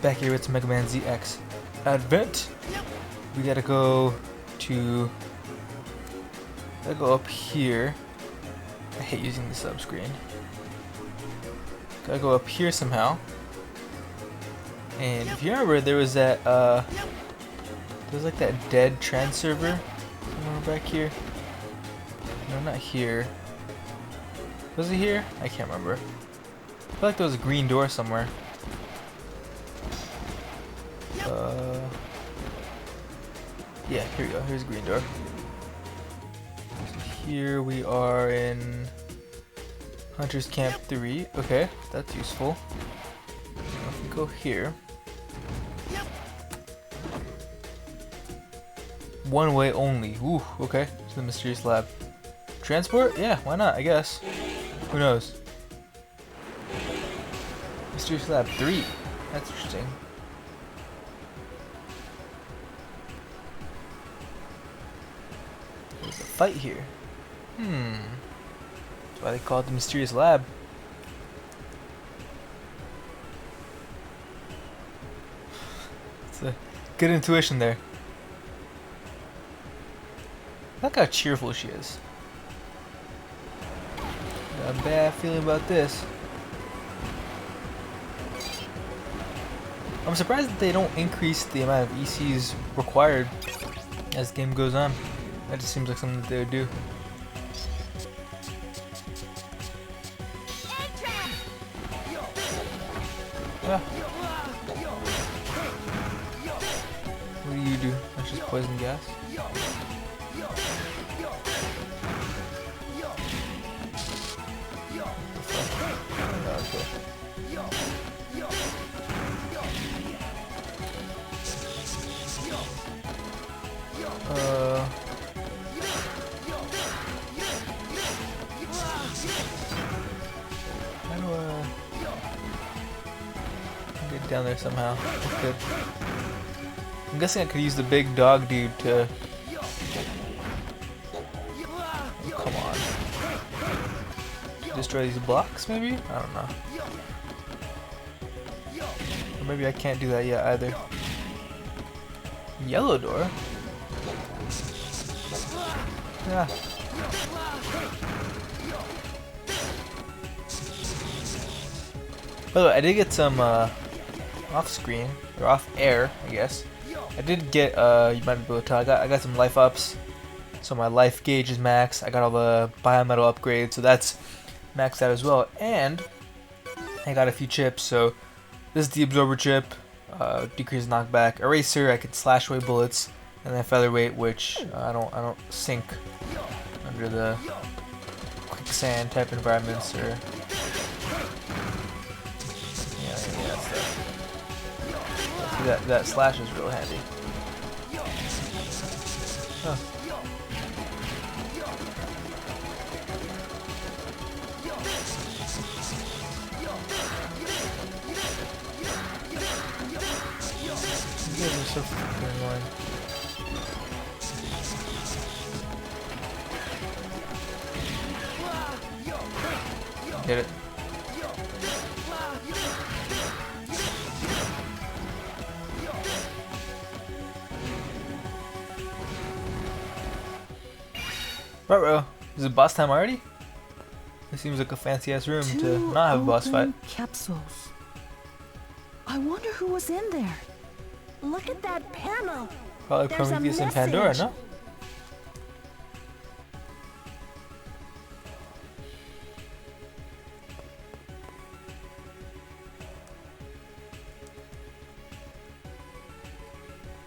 Back here with Megaman ZX Advent. We gotta go up here. I hate using the sub screen. Gotta go up here somehow. And if you remember, there was that like that dead trans server somewhere back here. No, not here. Was it here? I can't remember. I feel like there was a green door somewhere. Yeah, here we go. Here's a green door. So here we are in Hunter's Camp 3. Okay, that's useful. Now if we go here. One way only. Ooh, okay. To the mysterious lab. Transport? Yeah, why not, I guess. Who knows? Mysterious lab 3. That's interesting. There's a fight here. That's why they call it the mysterious lab. It's a good intuition there. Look how cheerful she is. Got a bad feeling about this. I'm surprised that they don't increase the amount of ECs required as the game goes on. That just seems like something that they would do. Ah. What do you do? That's just poison gas? How do I get down there somehow? That's good. I'm guessing I could use the big dog dude to... Oh, come on. Destroy these blocks, maybe? I don't know. Or maybe I can't do that yet either. Yellow door? Yeah. By the way, I did get some off screen or off air, I guess. I did get you might be able to tell, I got some life ups, so my life gauge is max. I got all the biometal upgrades, so that's maxed out as well. And I got a few chips. So this is the absorber chip, decreases knockback, eraser. I can slash away bullets. And then featherweight, which I don't sink under the quicksand type environments or yeah stuff. See, that slash is real handy. Huh. You guys are so fucking annoying. Get it. Ruh-roh. Is it boss time already? It seems like a fancy ass room to not have a boss fight. Capsules. I wonder who was in there. Look at that panel. Probably Prometheus and Pandora, no?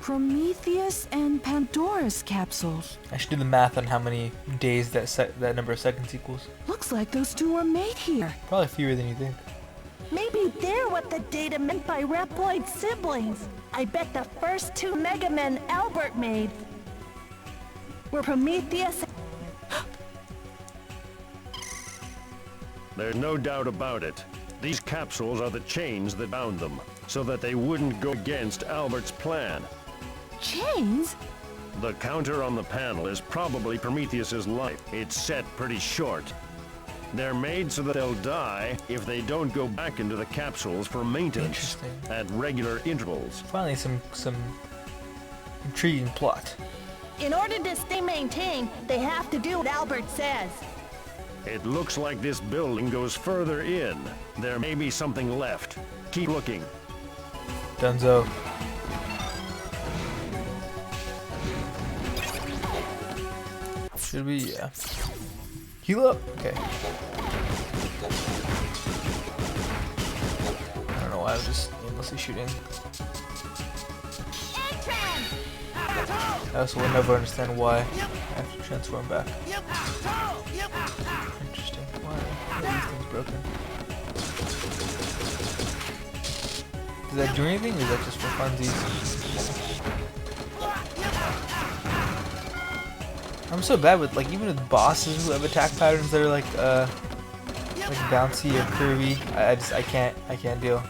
Prometheus and Pandora's capsules. I should do the math on how many days that number of seconds equals. Looks like those two were made here. Probably fewer than you think. Maybe they're what the data meant by Reploid siblings. I bet the first two Megamen Albert made were Prometheus. There's no doubt about it. These capsules are the chains that bound them, so that they wouldn't go against Albert's plan. Chains? The counter on the panel is probably Prometheus's life. It's set pretty short. They're made so that they'll die if they don't go back into the capsules for maintenance Interesting. at regular intervals. Finally, some intriguing plot. In order to stay maintained, they have to do what Albert says. It looks like this building goes further in. There may be something left. Keep looking. Dunzo. Should we? Yeah. Heal up. Okay. I don't know why I was just aimlessly shooting. I also will never understand why I have to transform back. Interesting. Why are these things broken? Does that do anything, or is that just for funsies? I'm so bad with, like, even with bosses who have attack patterns that are like bouncy or curvy. I can't deal.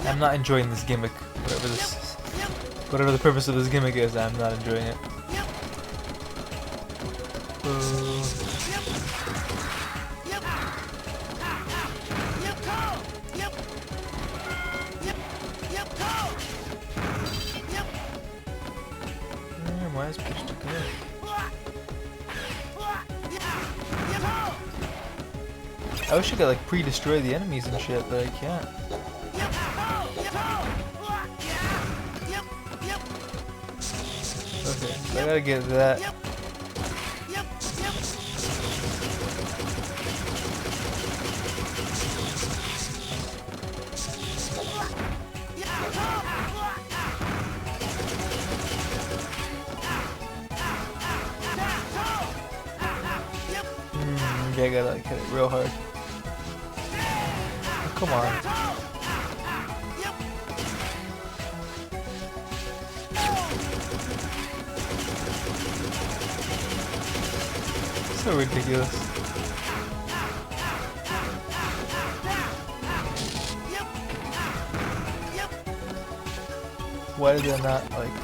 I'm not enjoying this gimmick. Whatever the purpose of this gimmick is, I'm not enjoying it. Why is pitch to good? I wish I could like pre-destroy the enemies and shit, but I can't. Okay, so I gotta get that. Okay, I gotta like hit it real hard. Oh, come on. So ridiculous. Why did that not like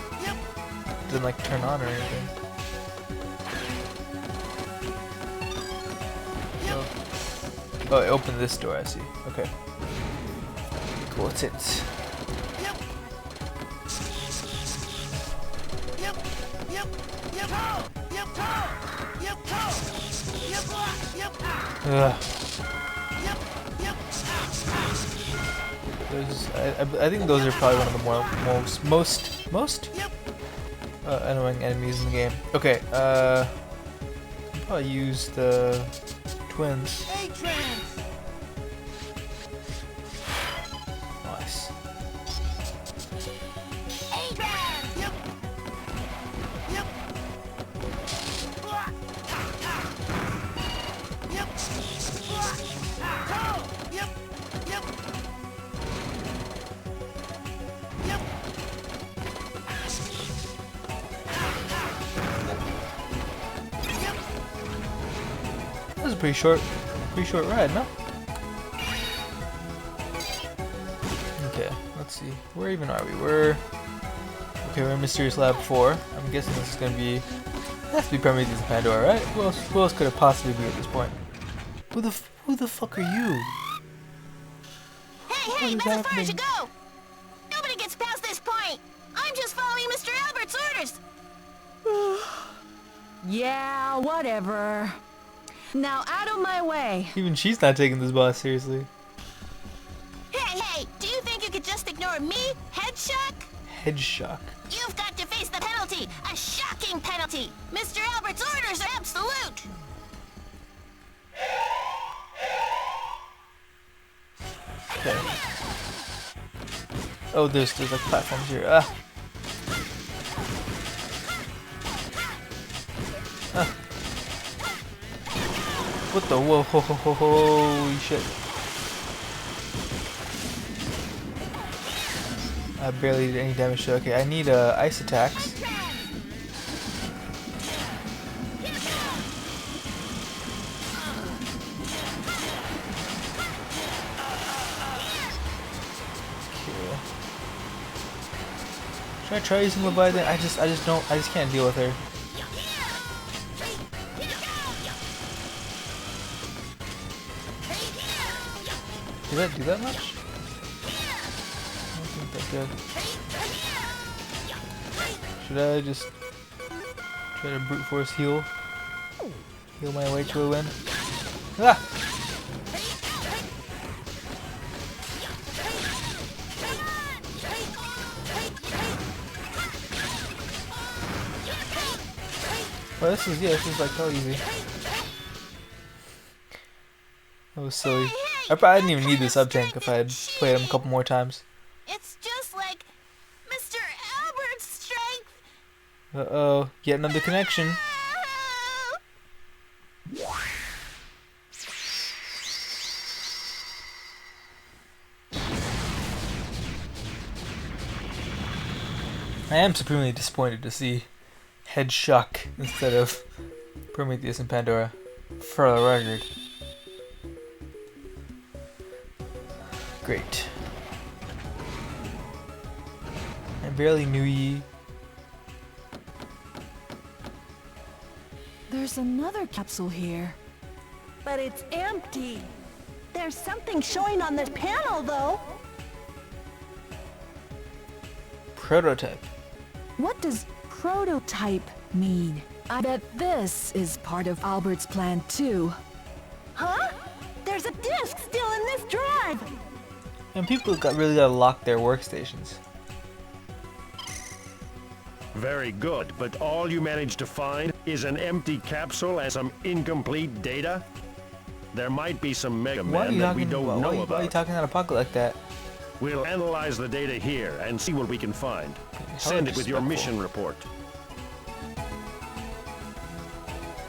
didn't like turn on or anything? Oh, it opened this door, I see. Okay. Cool, what's it? Ugh. I think those are probably one of the most annoying enemies in the game. Okay, I'll probably use the twins. Nice. That was a pretty short ride, no? Okay, let's see. Where even are we? We're in Mysterious Lab 4. I'm guessing this is gonna be. It has to be Prometheus Pandora, right? Who else could it possibly be at this point? Who the fuck are you? Hey, that's as far as you go! Nobody gets past this point! I'm just following Mr. Albert's orders! Yeah, whatever. Now out of my way. Even she's not taking this boss seriously. Hey, do you think you could just ignore me, Hedgeshock? Hedgeshock. You've got to face the penalty! A shocking penalty! Mr. Albert's orders are absolute! Okay. Oh, there's like platforms here. Ah. Ah. What the? Whoa! Holy shit! I barely did any damage to it. Okay, I need ice attacks. Should I try using Leviathan? I just can't deal with her. Did that do that much? I don't think that did. Should I just try to brute force heal? Heal my way to a win? Ah! Well, this is like so easy. That was silly. I probably didn't even need the sub tank if I had played him a couple more times. It's just like Mr. Albert's strength. Uh-oh, get another connection. I am supremely disappointed to see Hedgeshock instead of Prometheus and Pandora, for the record. Great. I barely knew ye. There's another capsule here. But it's empty. There's something showing on this panel, though. Prototype. What does prototype mean? I bet this is part of Albert's plan too. Huh? There's a disk still in this drive. And people really gotta lock their workstations. Very good, but all you managed to find is an empty capsule and some incomplete data? There might be some Megaman that we don't know why are you about. talking out of pocket like that? We'll analyze the data here and see what we can find. Send it with your mission report.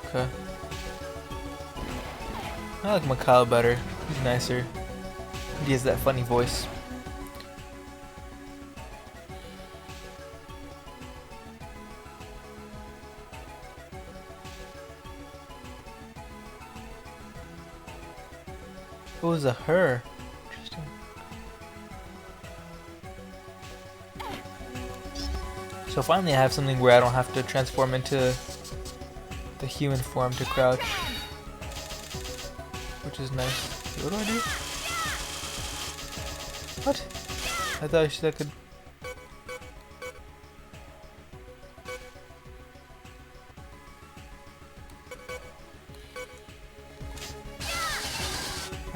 Okay. I like Mikhail better. He's nicer. He has that funny voice. It was a her. Interesting. So finally I have something where I don't have to transform into the human form to crouch. Which is nice. What do I do? What? I thought I could...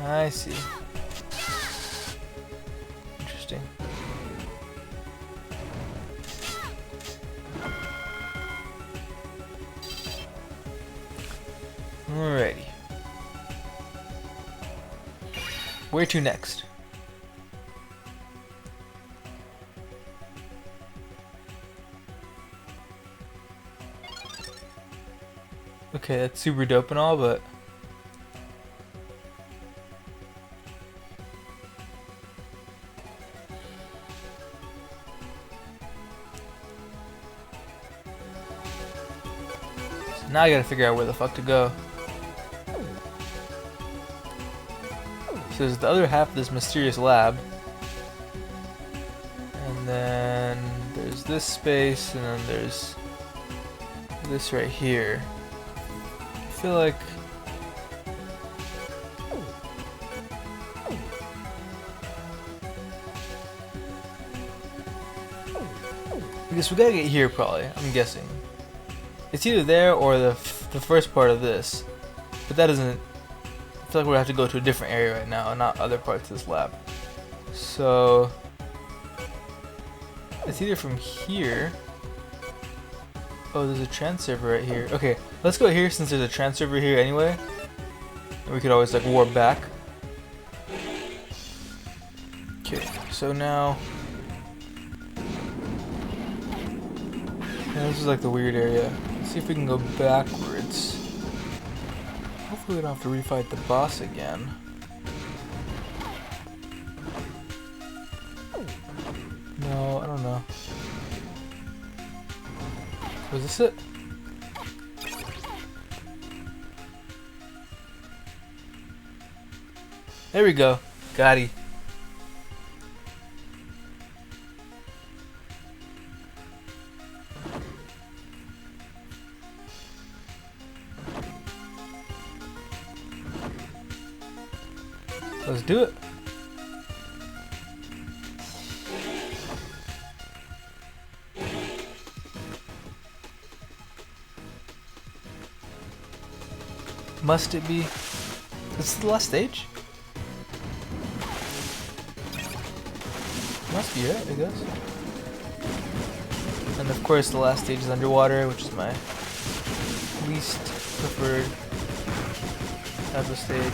I see. Interesting. Alrighty. Where to next? Okay, that's super dope and all, but so now I gotta figure out where the fuck to go. So there's the other half of this mysterious lab, and then there's this space, and then there's this right here. I feel like because we gotta get here probably, I'm guessing. It's either there or the first part of this, but that doesn't. I feel like we have to go to a different area right now, and not other parts of this lab. So It's either from here. Oh, there's a transserver right here. Okay, let's go here since there's a transserver here anyway. And we could always like warp back. Okay, so now this is like the weird area. Let's see if we can go backwards. Hopefully we don't have to refight the boss again. No, I don't know. Was this it? There we go. Got it. Let's do it. Must it be? This is the last stage? Must be it, I guess. And of course the last stage is underwater, which is my least preferred type of stage.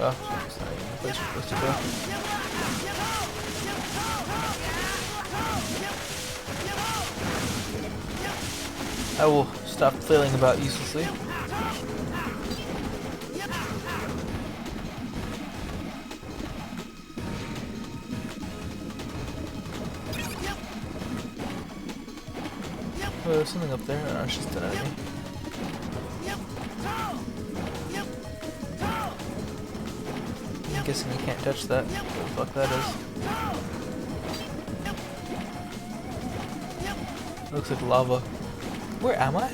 Oh, that's not even the place we're supposed to go. I will stop flailing about uselessly. Oh, there's something up there. No, it's just an enemy. I'm guessing I can't touch that. What the fuck that is. Looks like lava. Where am I?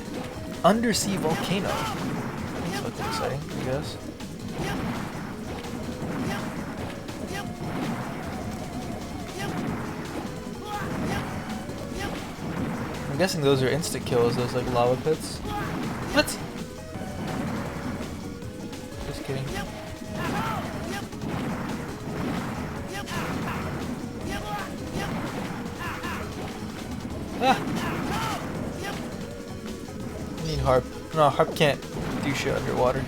Undersea Volcano. That's fucking exciting, I guess. I'm guessing those are instant kills, those like lava pits. What? Just kidding. Ah! I need harp. No, harp can't do shit underwater.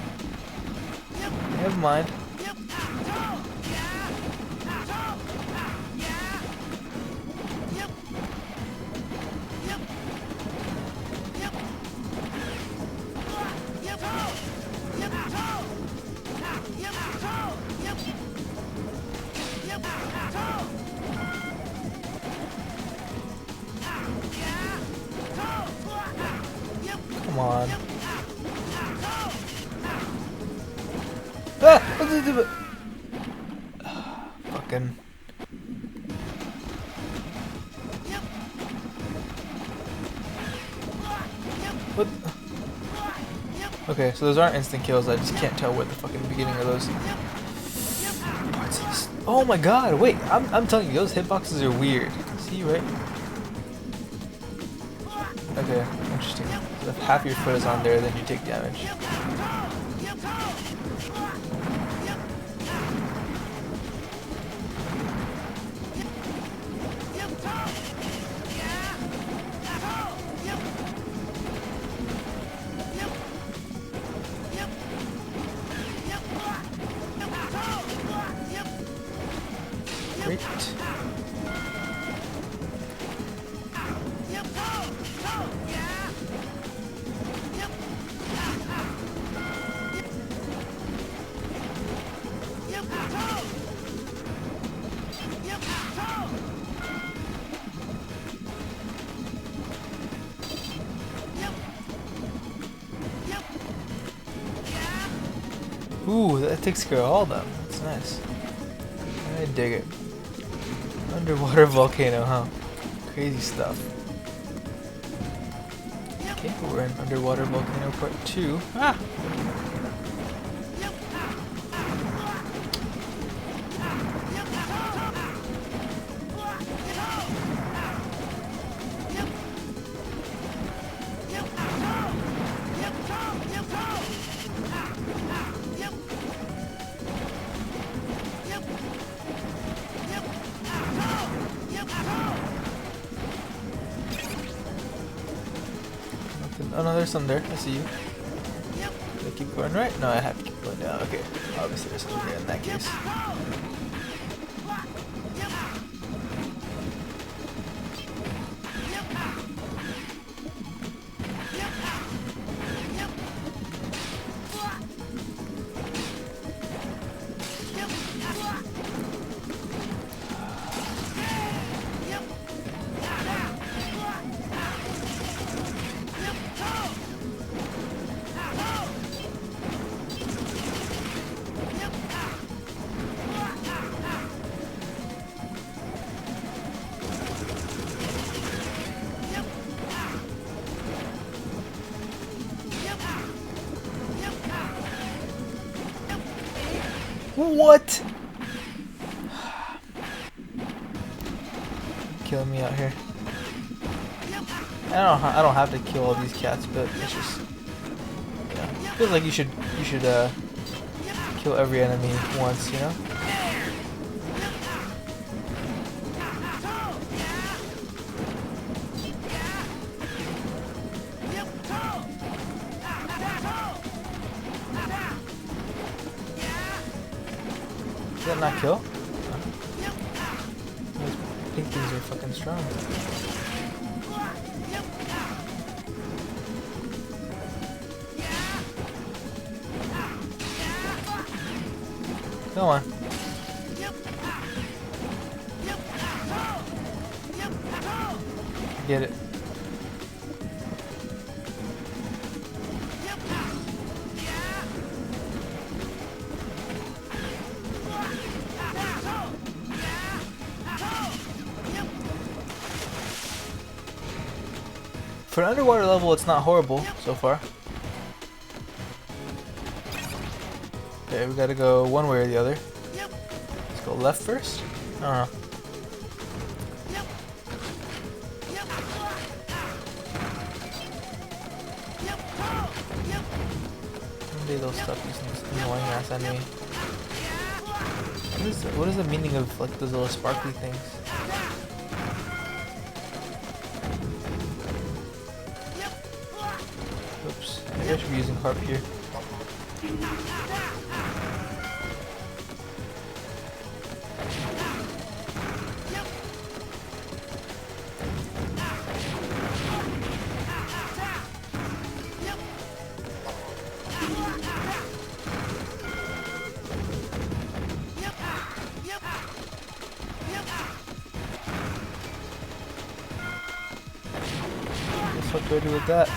Never mind. Come on. Ah! Fucking. What? Okay, so those aren't instant kills. I just can't tell where the fucking beginning of those parts of this. Oh my god! Wait, I'm telling you, those hitboxes are weird. See, right? Okay, interesting. So if half your foot is on there, then you take damage. Great. Ooh, that takes care of all of them. That's nice. I dig it. Underwater volcano, huh? Crazy stuff. Okay, we're in Underwater Volcano Part 2. Ah! Oh no, there's some there. I see you. Do I keep going right? No, I have to keep going down. Okay. Obviously there's something there in that case. What? Killing me out here. I don't have to kill all these cats, but it's just, yeah. Feels like you should kill every enemy once, you know? Did that not kill? Those pink things are fucking strong. Come on. Get it. For an underwater level, it's not horrible so far. Okay, we gotta go one way or the other. Let's go left first? I don't know. Maybe they'll stop using this annoying ass enemy. What is the meaning of like those little sparkly things? Oops, maybe I should be using harp here. What do I do with that?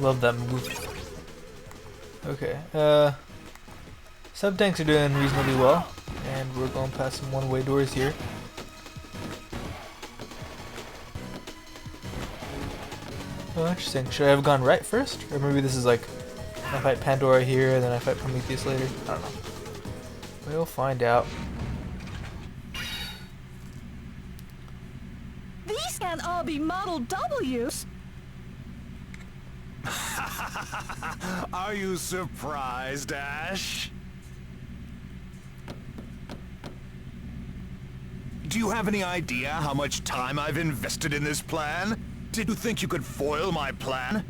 Love that move. Okay, sub-tanks are doing reasonably well, and we're going past some one-way doors here. Oh, interesting. Should I have gone right first? Or maybe this is like, I fight Pandora here, and then I fight Prometheus later? I don't know. We'll find out. These can't all be Model Ws. Are you surprised, Ash? Do you have any idea how much time I've invested in this plan? Did you think you could foil my plan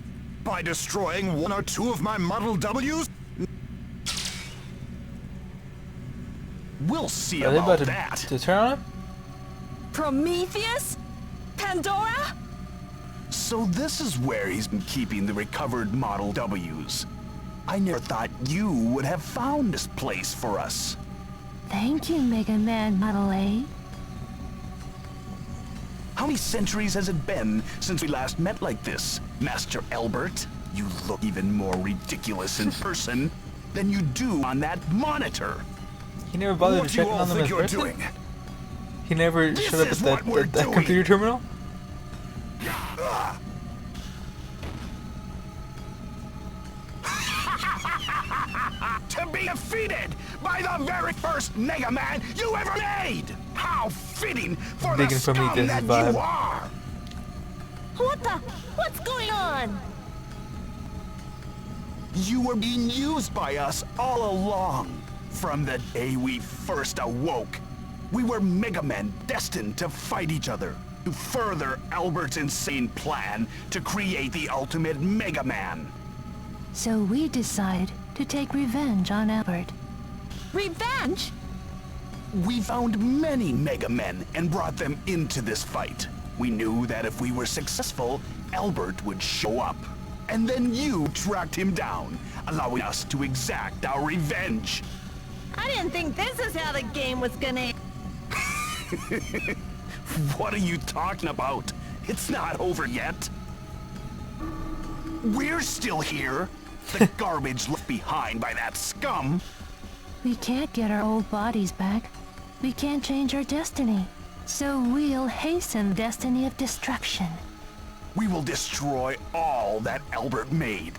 by destroying one or two of my Model Ws? We'll see Are they about about that. to turn on him? Prometheus? Pandora? So this is where he's been keeping the recovered Model Ws. I never thought you would have found this place for us. Thank you, Megaman Model A. How many centuries has it been since we last met like this, Master Albert? You look even more ridiculous in person than you do on that monitor. He never bothered to check on them in person? He never showed up at the computer terminal? To be defeated by the very first Megaman you ever made! How fitting for the scum that you are! What's going on? You were being used by us all along. From the day we first awoke, we were Megamen destined to fight each other, to further Albert's insane plan to create the ultimate Megaman. So we decide to take revenge on Albert. Revenge? We found many Megamen and brought them into this fight. We knew that if we were successful, Albert would show up. And then you tracked him down, allowing us to exact our revenge. I didn't think this is how the game was gonna... What are you talking about? It's not over yet. We're still here. The garbage left behind by that scum. We can't get our old bodies back. We can't change our destiny. So we'll hasten destiny of destruction. We will destroy all that Albert made.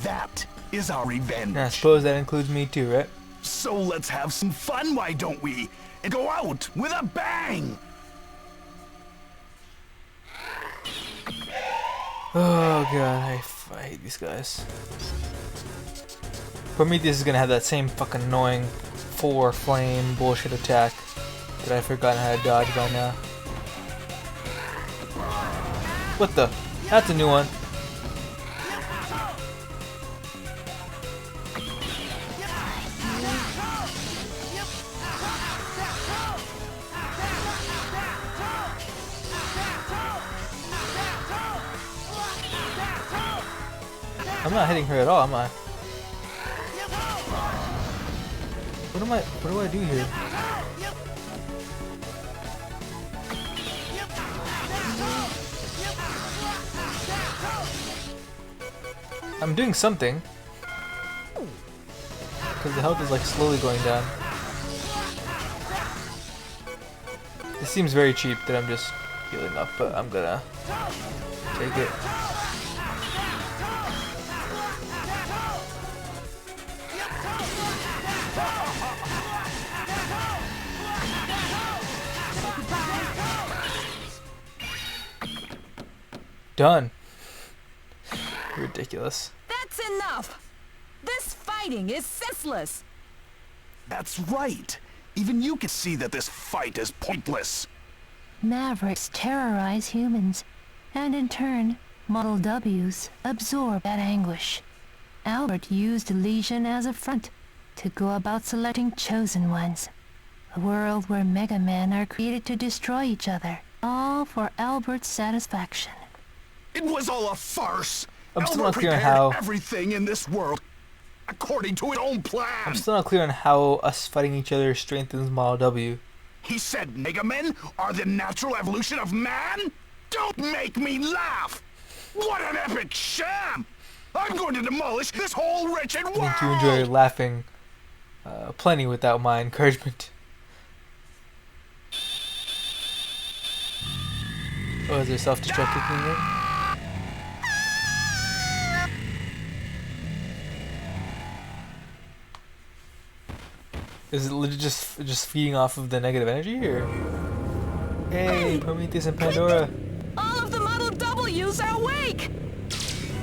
That is our revenge. I suppose that includes me too, right? So let's have some fun, why don't we? And go out with a bang! Oh god, I hate these guys. Prometheus is gonna have that same fucking annoying 4 flame bullshit attack that I've forgotten how to dodge by now. What the? That's a new one. I'm not hitting her at all, am I? What do I do here? I'm doing something. Because the health is like slowly going down. It seems very cheap that I'm just healing up, but I'm gonna take it. Done. Ridiculous. That's enough! This fighting is senseless! That's right. Even you can see that this fight is pointless. Mavericks terrorize humans, and in turn, Model Ws absorb that anguish. Albert used Legion as a front to go about selecting chosen ones. A world where Megamen are created to destroy each other, all for Albert's satisfaction. It was all a farce. I'm still Albert not clear on prepared how. everything in this world according to his own plan. I'm still not clear on how us fighting each other strengthens Model W. He said Megamen are the natural evolution of man? Don't make me laugh! What an epic sham! I'm going to demolish this whole wretched world! I think you enjoy laughing plenty without my encouragement. Oh, is there self-destruct in here? Is it legit just feeding off of the negative energy here? Hey, Prometheus and Pandora! All of the Model Ws are awake!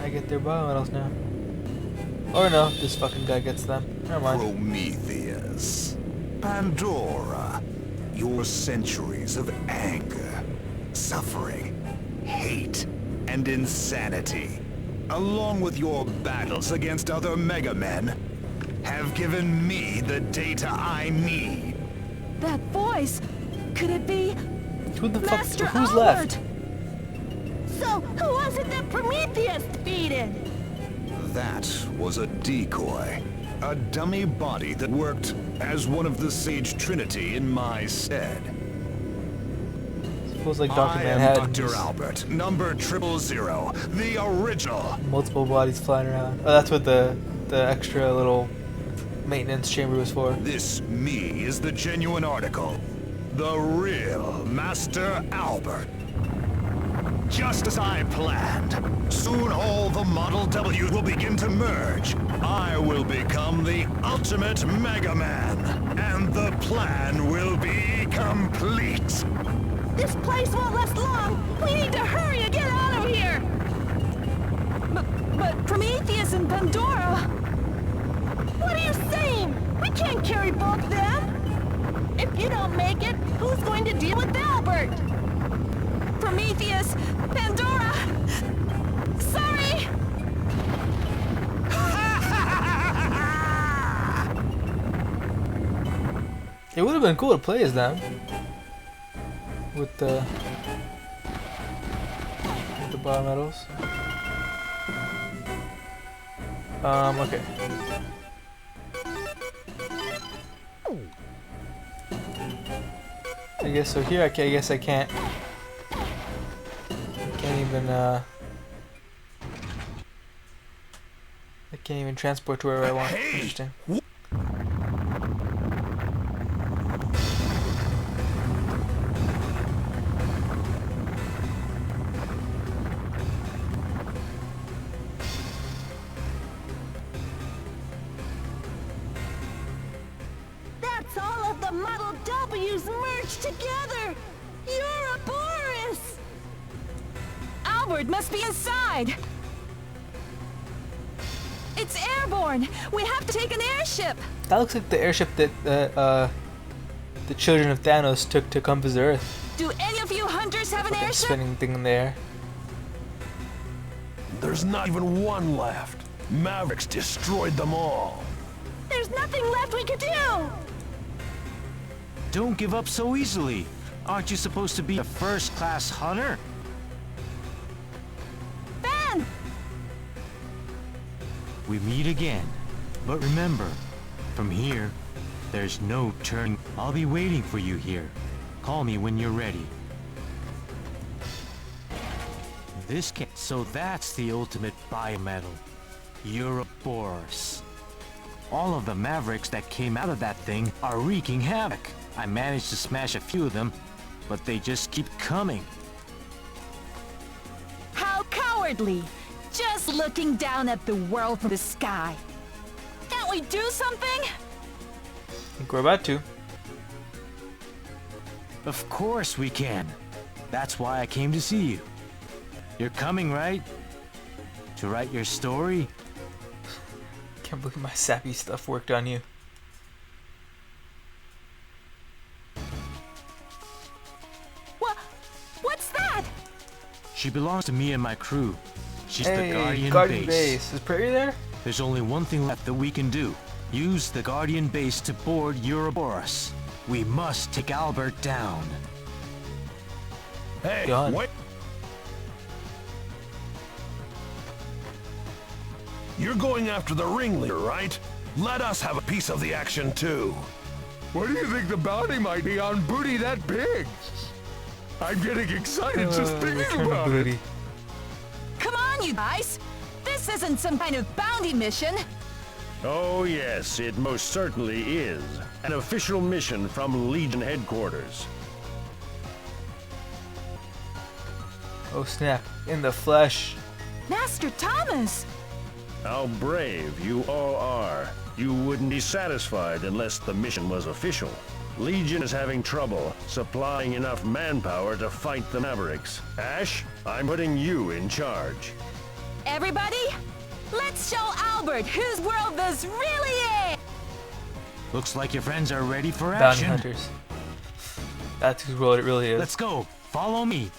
I get their biometals now. Or no, this fucking guy gets them. Never mind. Prometheus, Pandora, your centuries of anger, suffering, hate, and insanity, along with your battles against other Megamen, have given me the data I need. That voice! Could it be... Who the fuck? Master Who's Albert? left? So, who was it that Prometheus defeated? That was a decoy. A dummy body that worked as one of the Sage Trinity in my stead. Feels like Dr. I Manhattan. am Dr. Albert, number 000, the original. Multiple bodies flying around. Oh, that's what the extra little maintenance chamber was for. This me is the genuine article. The real Master Albert. Just as I planned, soon all the Model W will begin to merge. I will become the ultimate Mega Man, and the plan will be complete. This place won't last long. We need to hurry and get out of here. But Prometheus and Pandora. What are you saying? We can't carry both them. If you don't make it, who's going to deal with Albert? Prometheus, Pandora. Sorry. It would have been cool to play as them. With the biometals. Okay. I guess so. Here, I guess I can't. I can't even transport to wherever I want. Hey. Interesting. That's all of the Model W's merged together. Ouroboros. Albert must be inside. It's airborne. We have to take an airship. That looks like the airship that the children of Thanos took to come visit Earth. Do any of you hunters have an Like a airship? spinning thing in the air. There's not even one left. Mavericks destroyed them all. There's nothing left we could do. Don't give up so easily. Aren't you supposed to be a first-class hunter? Ben! We meet again. But remember, from here, there's no turning. I'll be waiting for you here. Call me when you're ready. So that's the ultimate biometal. Ouroboros. All of the Mavericks that came out of that thing are wreaking havoc. I managed to smash a few of them, but they just keep coming. How cowardly! Just looking down at the world from the sky. Can't we do something? I think we're about to. Of course we can. That's why I came to see you. You're coming, right? To write your story? Can't believe my sappy stuff worked on you. What's that? She belongs to me and my crew. She's Hey, the Guardian Base. Base. Is Prairie there? There's only one thing left that we can do. Use the Guardian Base to board Ouroboros. We must take Albert down. Hey, Done. wait. You're going after the ringleader, right? Let us have a piece of the action, too. What do you think the bounty might be on booty that big? I'm getting excited just thinking return about to it. booty. Come on, you guys! This isn't some kind of bounty mission. Oh yes, it most certainly is. An official mission from Legion headquarters. Oh snap! In the flesh. Master Thomas! How brave you all are. You wouldn't be satisfied unless the mission was official. Legion is having trouble supplying enough manpower to fight the Mavericks. Ash, I'm putting you in charge. Everybody, let's show Albert whose world this really is! Looks like your friends are ready for Bounty action. hunters. That's whose world it really is. Let's go. Follow me.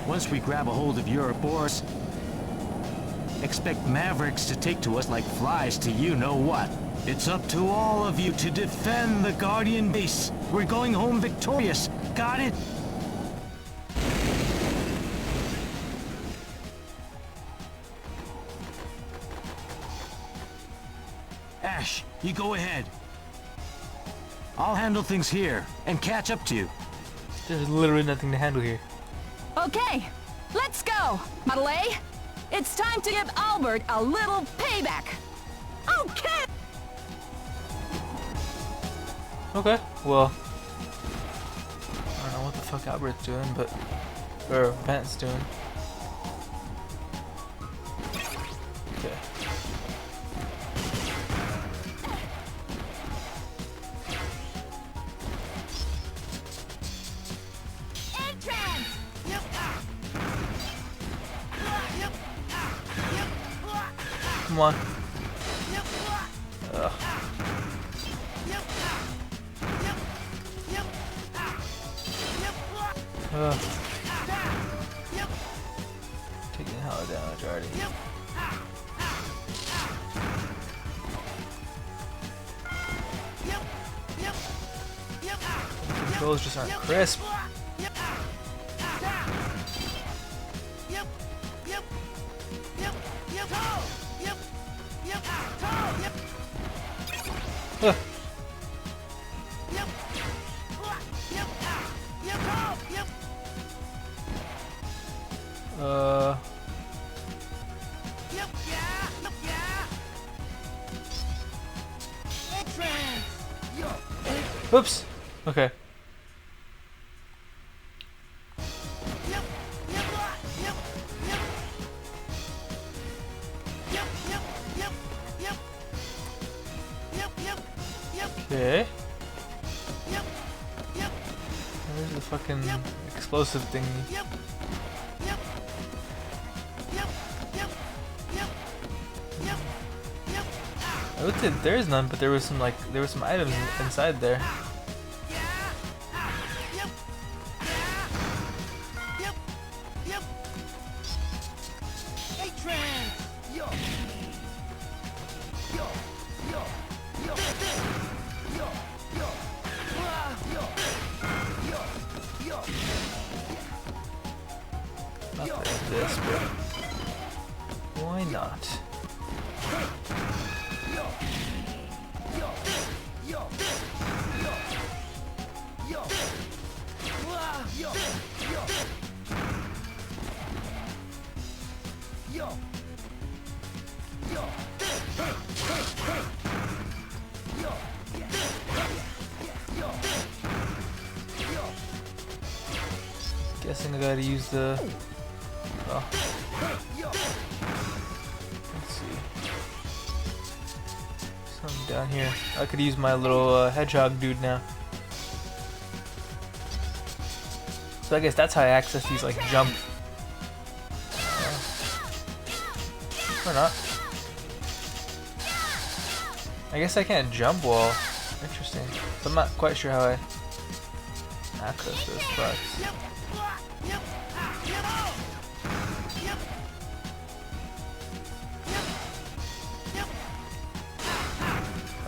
Once we grab a hold of Ouroboros, expect Mavericks to take to us like flies to you-know-what. It's up to all of you to defend the Guardian Base. We're going home victorious. Got it? Ash, you go ahead. I'll handle things here and catch up to you. There's literally nothing to handle here. Okay, let's go, Model A. It's time to give Albert a little payback. Okay. Okay, well, I don't know what the fuck Albert's doing, but or Vent's doing. Okay. Come on. Ugh. Taking hella damage already. The controls just aren't crisp. Ugh. Oops. Okay. Okay. Where's the fucking explosive thingy? I looked at there's none, but there was some items inside there. Not like this, but why not? Guessing I gotta use the. Oh. Let's see. Something down here. I could use my little hedgehog dude now. So I guess that's how I access these, like, jump. Or not. I guess I can't jump wall. Interesting. So I'm not quite sure how I access those spots.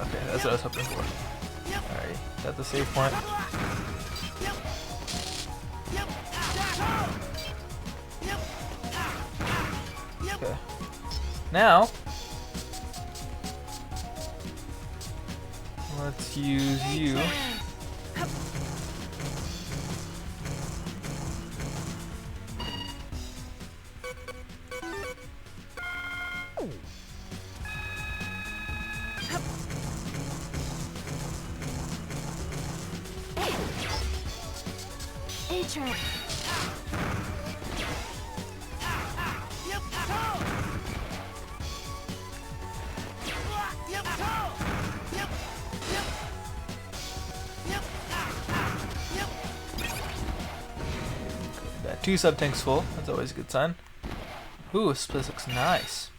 Okay, that's what I was hoping for. Alright, got the save point. Okay. Now, let's use you. Got 2 sub-tanks full. That's always a good sign. Ooh, this place looks nice.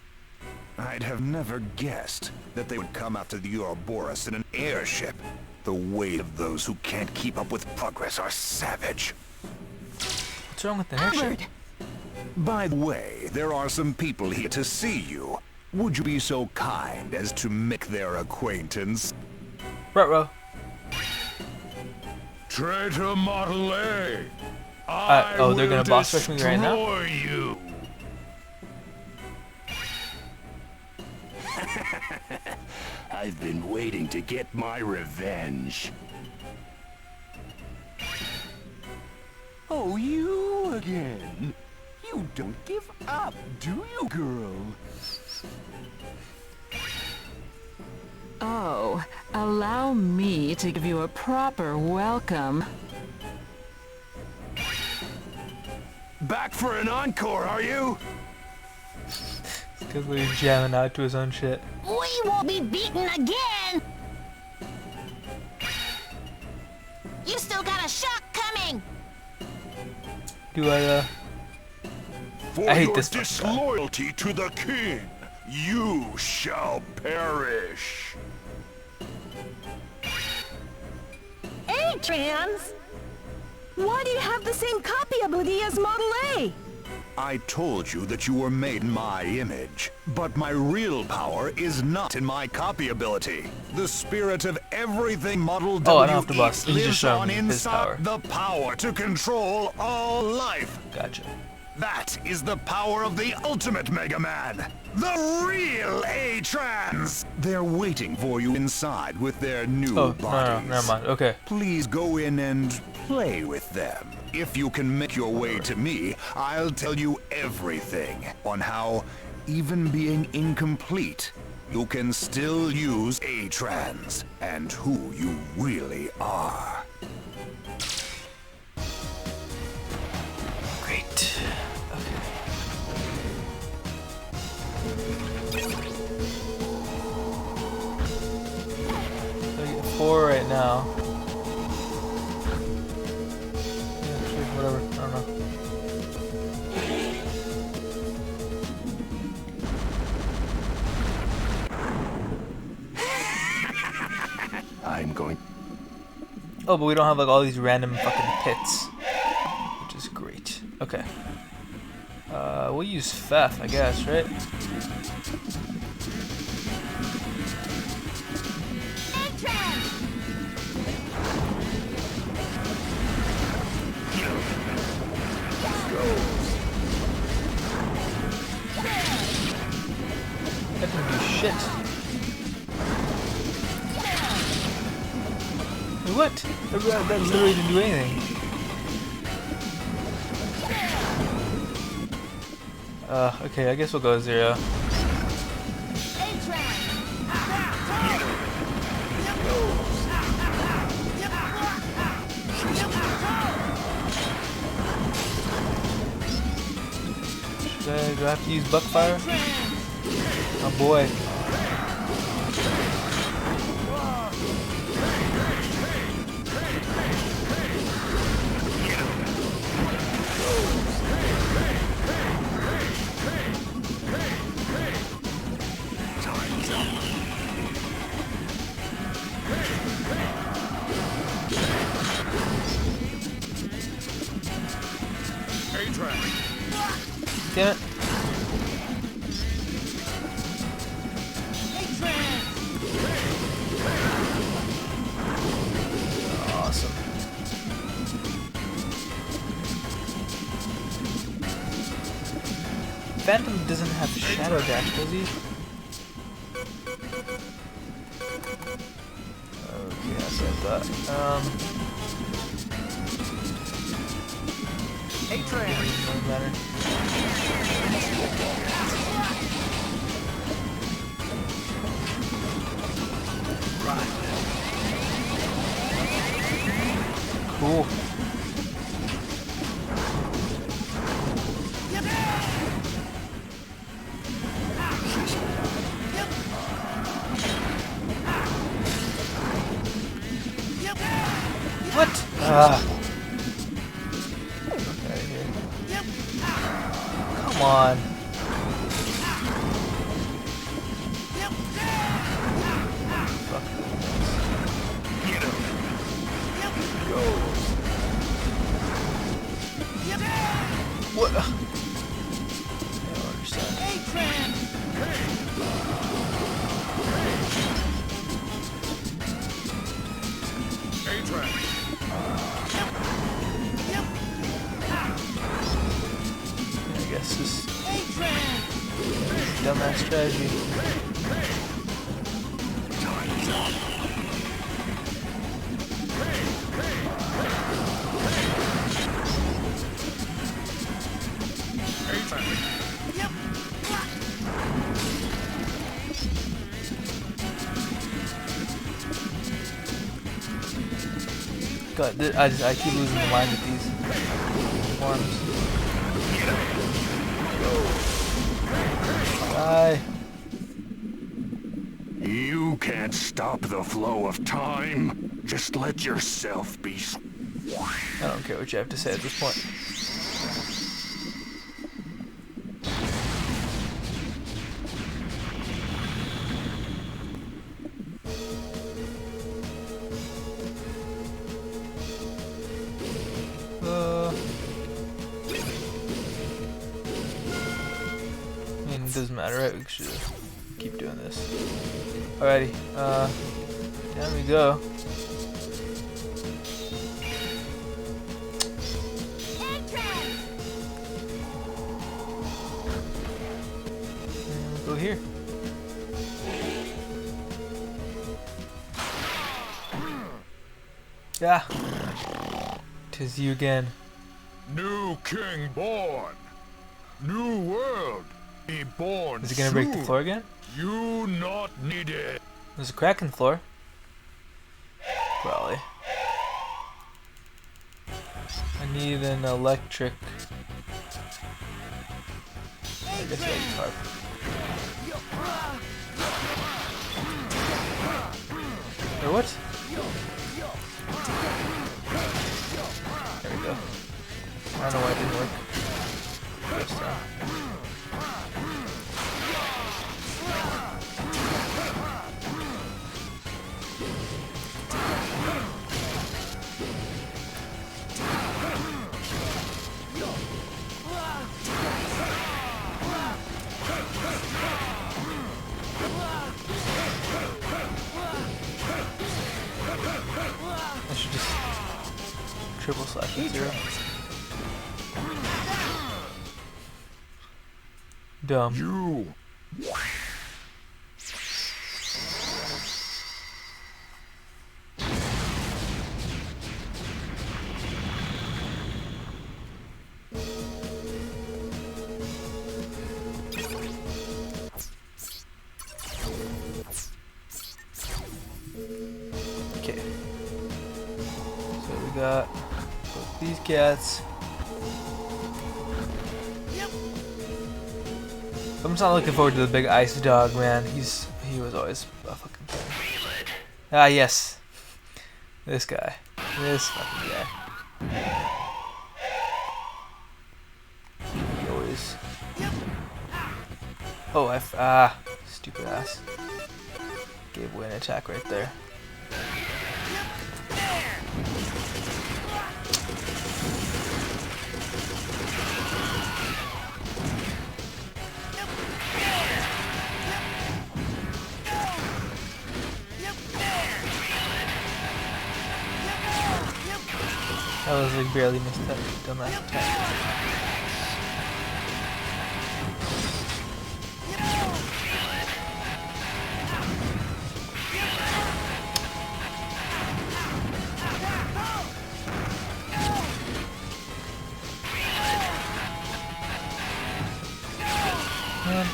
I'd have never guessed that they would come after the Ouroboros in an airship. The weight of those who can't keep up with progress are savage. What's wrong with the airship? By the way, there are some people here to see you. Would you be so kind as to make their acquaintance? Ruh-roh. Traitor Model A! Oh, they're gonna boss rush me right now? Destroy you! A I've been waiting to get my revenge. Oh, you again? You don't give up, do you, girl? Oh, allow me to give you a proper welcome. Back for an encore, are you? Because he's jamming out to his own shit. We won't be beaten again! You still got a shock coming! Do I, For I hate your this fucking guy. disloyalty to the king, you shall perish. Hey, Trans! Why do you have the same copy ability as Model A? I told you that you were made in my image, but my real power is not in my copy ability. The spirit of everything Model Oh, I don't have to W bust. He's just lives showing on me his power. inside the power to control all life. Gotcha. That is the power of the ultimate Mega Man, the real A-Trans. They're waiting for you inside with their new Oh, bodies. no, never mind. Okay. Please go in and play with them. If you can make your way to me, I'll tell you everything on how, even being incomplete, you can still use A-Trans and who you really are. Great. Okay. I get 4 right now. Yeah, sure, whatever. I don't know. I'm going. Oh, but we don't have like all these random fucking pits, which is great. Okay. We'll use Fef, I guess, right? That can do shit. What? That literally didn't do anything. Okay, I guess we'll go 0. Do I have to use Buckfire? Oh boy. Damn it. Awesome. Phantom doesn't have Shadow Dash, does he? Okay, that's what I thought. Doesn't matter. Cool. What? Okay, here. Come on. What? I don't understand. I guess this dumbass strategy. God, I keep losing the mind with these forms. Die. You can't stop the flow of time. Just let yourself be. I don't care what you have to say at this point. I mean, it doesn't matter, right? We should keep doing this. Alrighty, down we go. Go here. Yeah. 'Tis you again. New king born. New world be born. Is it gonna break the floor again? You not needed. There's a crack in the floor. Probably. I need an electric. I guess I use harp. Or what? There we go. I don't know why it didn't work first time. I should just triple slash at 0. Dumb. You. Okay. So we got both these cats. I'm just not looking forward to the big ice dog, man. He was always a fucking thing. Ah, yes. This guy. This fucking guy. He always. Oh, stupid ass. Gave away an attack right there. I was like barely missed that dumbass attack. Man.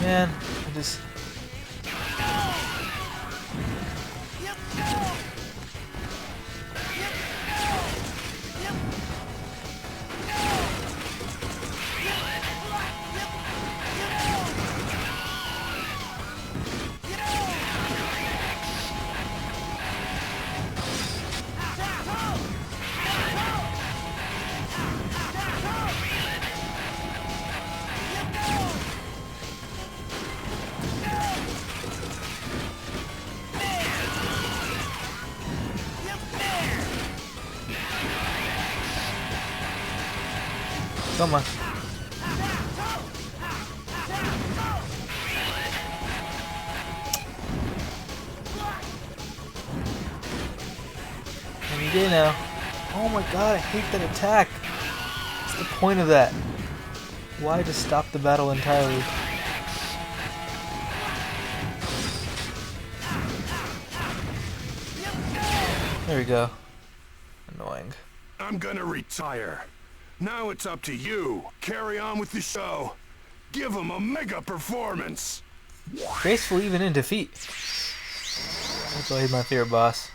Man, I just... Come on. Any day now. Oh my god, I hate that attack. What's the point of that? Why just stop the battle entirely? There we go. Annoying. I'm gonna retire. Now it's up to you. Carry on with the show. Give him a mega performance. Graceful even in defeat. That's why he's my favorite boss.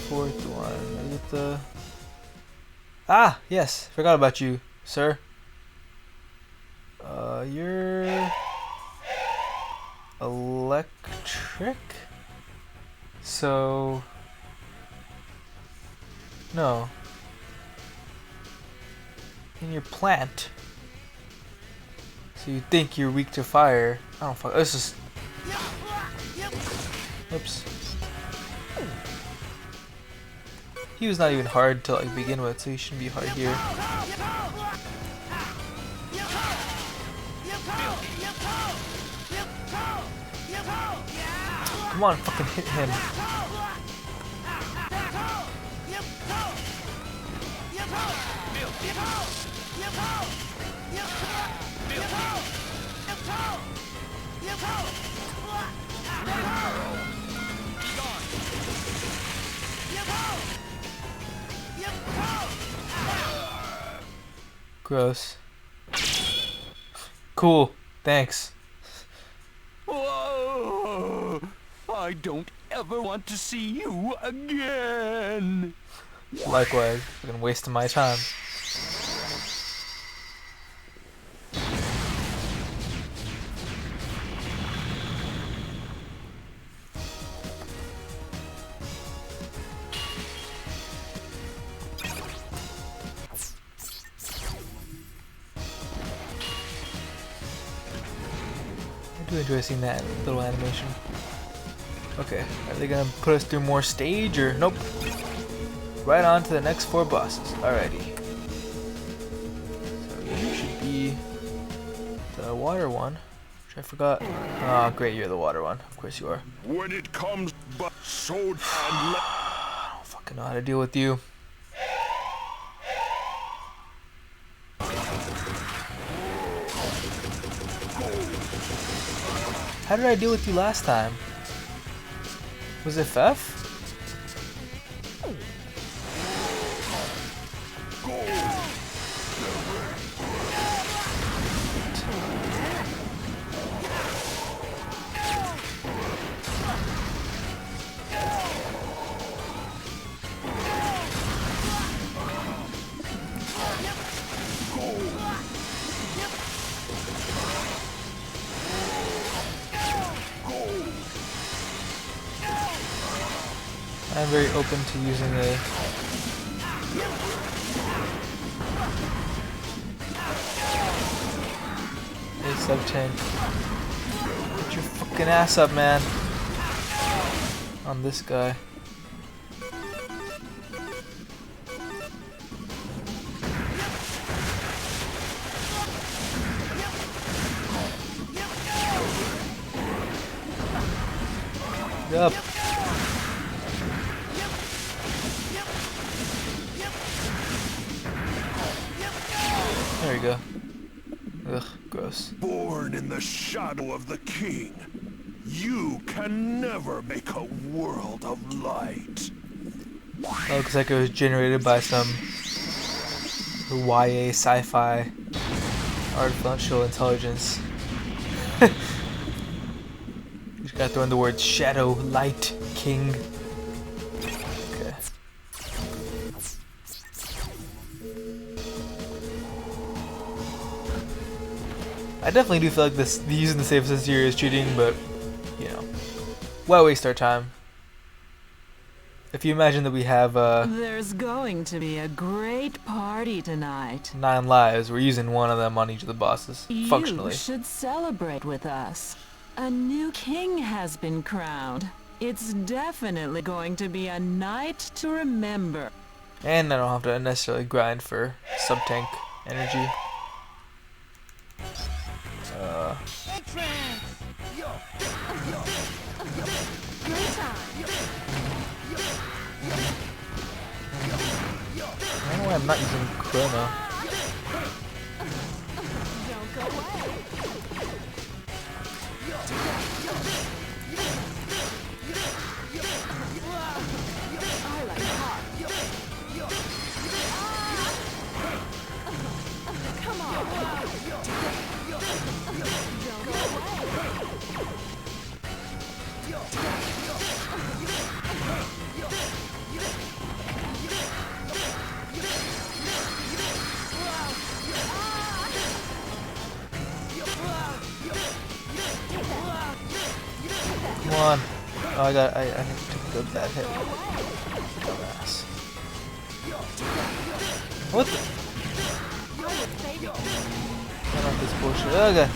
Fourth one. Is it the... Ah, yes. Forgot about you, sir. You're... electric? So... No. In your plant. So you think you're weak to fire. I don't fuck. This is... Oops. He was not even hard to like begin with, so he shouldn't be hard here. Come on, fucking hit him. Gross. Cool. Thanks. Whoa! I don't ever want to see you again. Likewise. Fucking wasting my time. I do enjoy seeing that little animation. Okay, are they gonna put us through more stage or nope? Right on to the next 4 bosses. Alrighty. So you should be the water one, which I forgot. Oh great, you're the water one. Of course you are. When it comes, but so and I don't fucking know how to deal with you. How did I deal with you last time? Was it Fef? I'm very open to using a sub-tank. Get your fucking ass up, man. On this guy. Yup. There you go. Ugh, gross. born in the shadow of the king, you can never make a world of light. Oh, looks like it was generated by some YA sci-fi artificial intelligence. You just gotta throw in the words shadow, light, king. Okay. I definitely do feel like this using the save assist here is cheating, but you know, why waste our time? If you imagine that we have There's going to be a great party tonight. 9 lives, we're using 1 of them on each of the bosses, functionally. You should celebrate with us. A new king has been crowned. It's definitely going to be a night to remember. And I don't have to necessarily grind for sub-tank energy. I don't know why I'm not using Chrono. Come on. Oh, I took a bad hit. Dumbass. What the? Turn off this bullshit. Okay.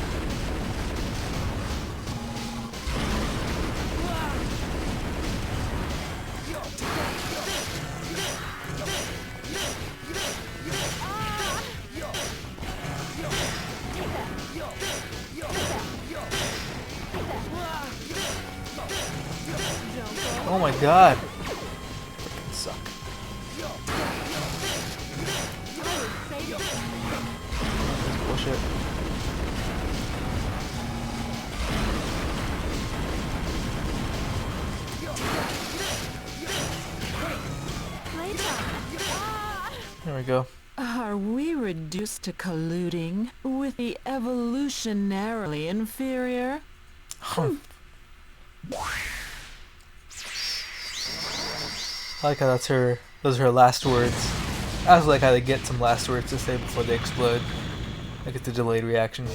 Oh my god. Freaking suck. That's bullshit. There we go. Are we reduced to colluding with the evolutionarily inferior? I like how those are her last words. I also like how they get some last words to say before they explode. Like it's a delayed reaction.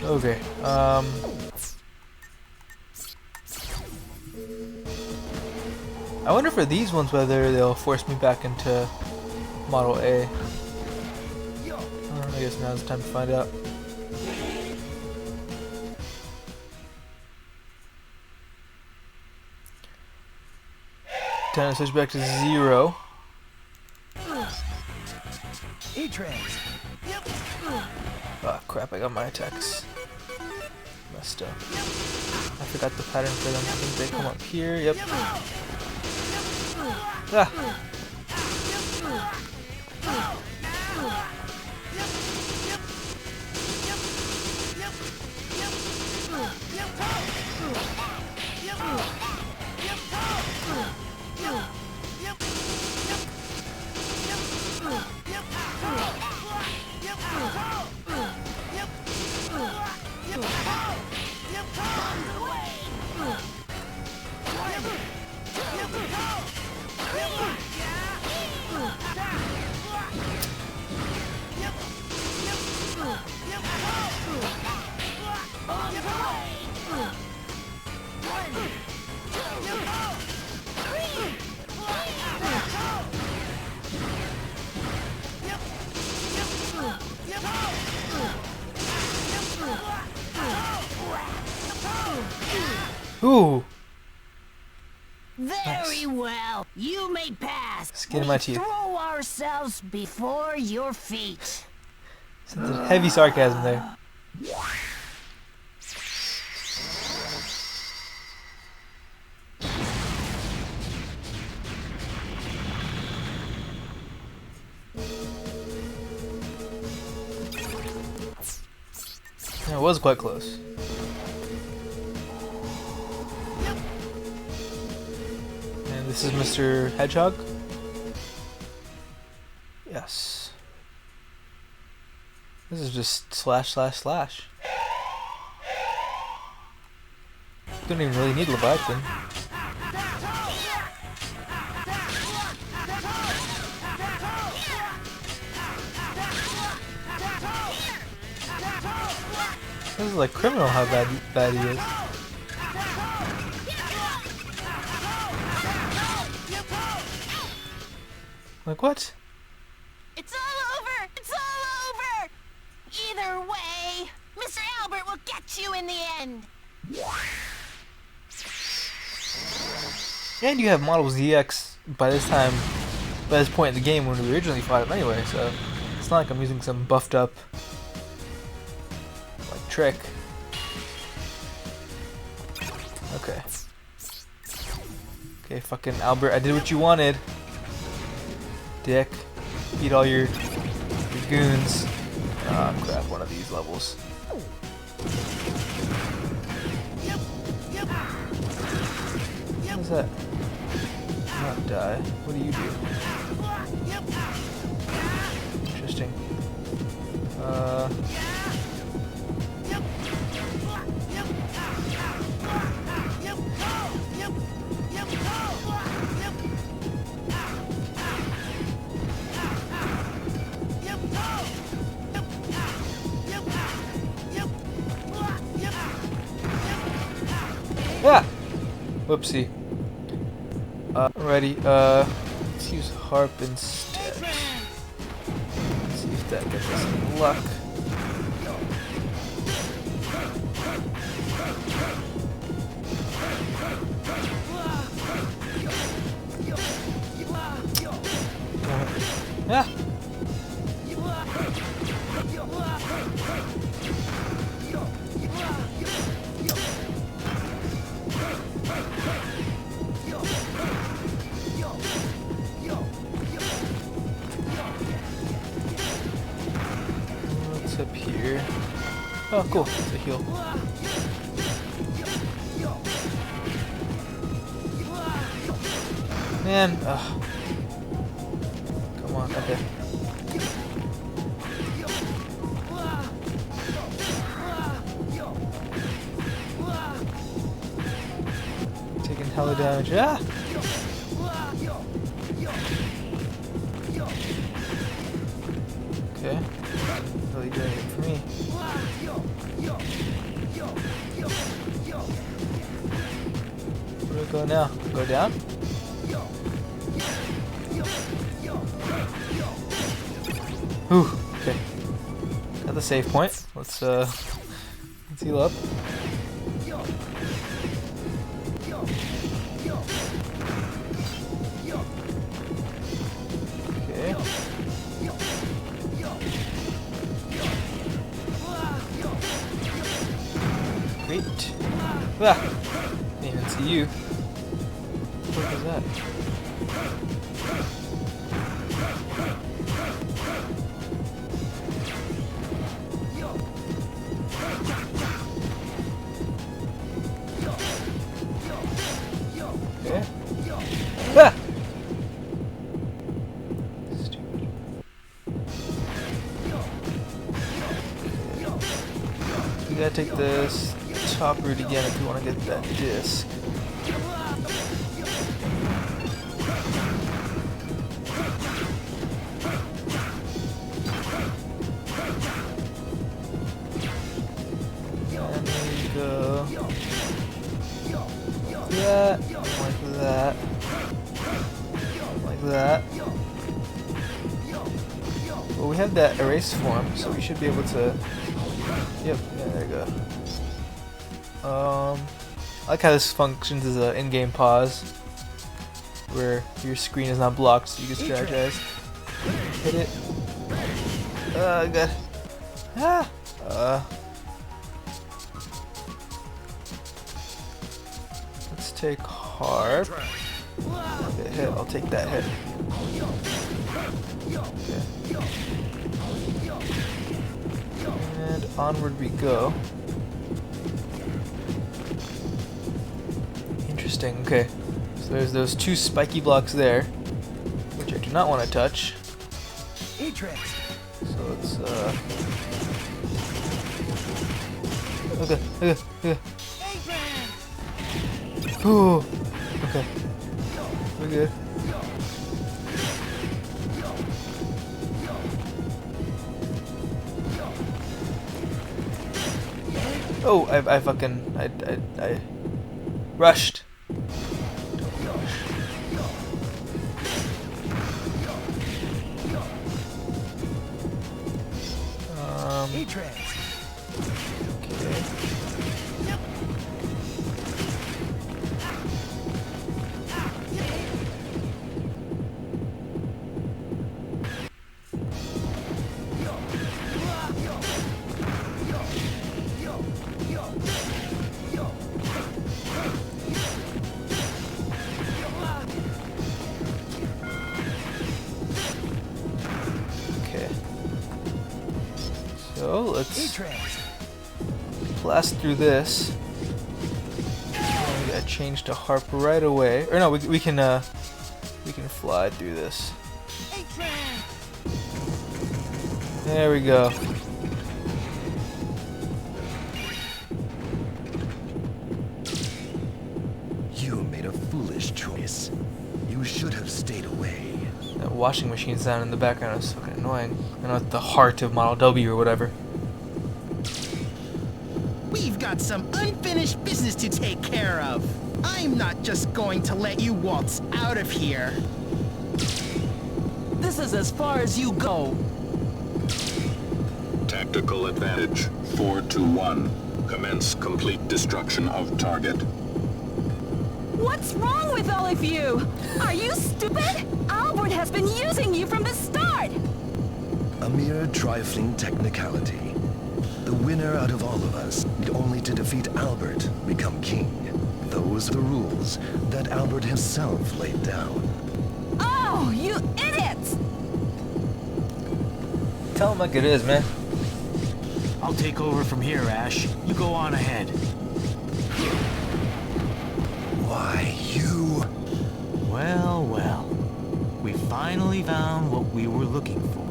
Okay, I wonder for these ones whether they'll force me back into Model A. I guess now's the time to find out. Time to switch back to 0. Oh crap, I got my attacks messed up. I forgot the pattern for them. I think they come up here. Yep. Ah. Ooh. Very Nice. well. You may pass. Skin of my teeth. Throw ourselves before your feet. Some heavy sarcasm there. It was quite close. And this is Mr. Hedgehog? Yes. This is just slash slash slash. Don't even really need Leviathan. This is like criminal how bad he is. Like what? It's all over! It's all over! Either way, Mr. Albert will get you in the end. And you have Model ZX by this point in the game when we originally fought him anyway, so it's not like I'm using some buffed up like trick. Okay. Okay, fucking Albert, I did what you wanted. Dick. Eat all your goons. Ah, crap, one of these levels. What is that? Not die. What do you do? Interesting. Yeah! Whoopsie. Alrighty, let's use harp instead. Let's see if that gets us some luck. Yeah! What's up here? Oh, cool. It's a heal. Man, ugh. Come on, okay. Taking hella damage. Ah! Okay. Really doing it for me. Where do we go now? Go down? Whew, okay. Got the save point. Let's heal up. Okay. Great. Ah! Didn't even see you. What was that? Okay. Ah! Stupid. We gotta take this top route again if we want to get that disc. And there you go. That, like that, like that. Well, we have that erase form, so we should be able to. Yep, yeah, there you go. I like how this functions as an in-game pause, where your screen is not blocked, so you can strategize. Hit it. God. Ah. Let's take harp. Okay, hit. I'll take that hit. Okay. And onward we go. Interesting, okay. So there's those two spiky blocks there, which I do not want to touch. So let's, okay. Ooh, okay. We're good. Oh, I fucking, I rushed. let's blast through this. And we gotta change to harp right away. Or no, we can fly through this. There we go. You made a foolish choice. You should have stayed away. That washing machine sound in the background is fucking annoying. I know it's the heart of Model W or whatever. We've got some unfinished business to take care of. I'm not just going to let you waltz out of here. This is as far as you go. Tactical advantage 4-1. Commence complete destruction of target. What's wrong with all of you? Are you stupid? Albert has been using you from the start. A mere trifling technicality. The winner out of all of us need only to defeat Albert become king. Those are the rules that Albert himself laid down. Oh, you idiots! Tell him like it is, man. I'll take over from here, Ash. You go on ahead. Why, you... Well, well. We finally found what we were looking for.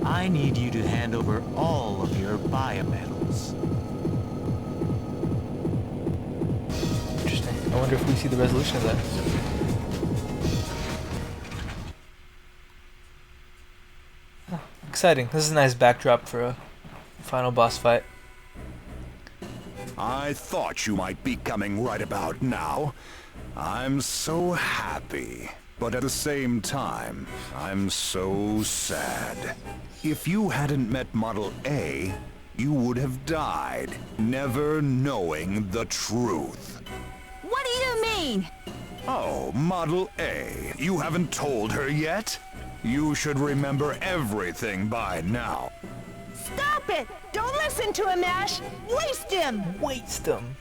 I need you to hand over all of your biometals. Interesting. I wonder if we see the resolution of that. Oh, exciting. This is a nice backdrop for a final boss fight. I thought you might be coming right about now. I'm so happy. But at the same time, I'm so sad. If you hadn't met Model A, you would have died, never knowing the truth. What do you mean? Oh, Model A, you haven't told her yet? You should remember everything by now. Stop it! Don't listen to him, Ash! Waste him! Waste him.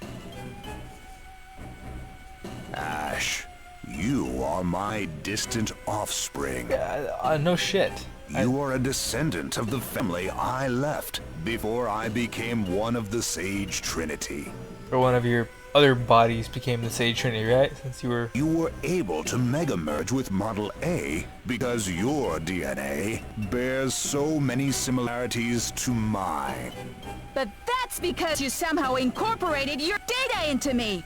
Ash, you are my distant offspring. No shit. You are a descendant of the family I left before I became one of the Sage Trinity. Or one of your other bodies became the Sage Trinity, right? Since you were... You were able to mega-merge with Model A because your DNA bears so many similarities to mine. But that's because you somehow incorporated your data into me!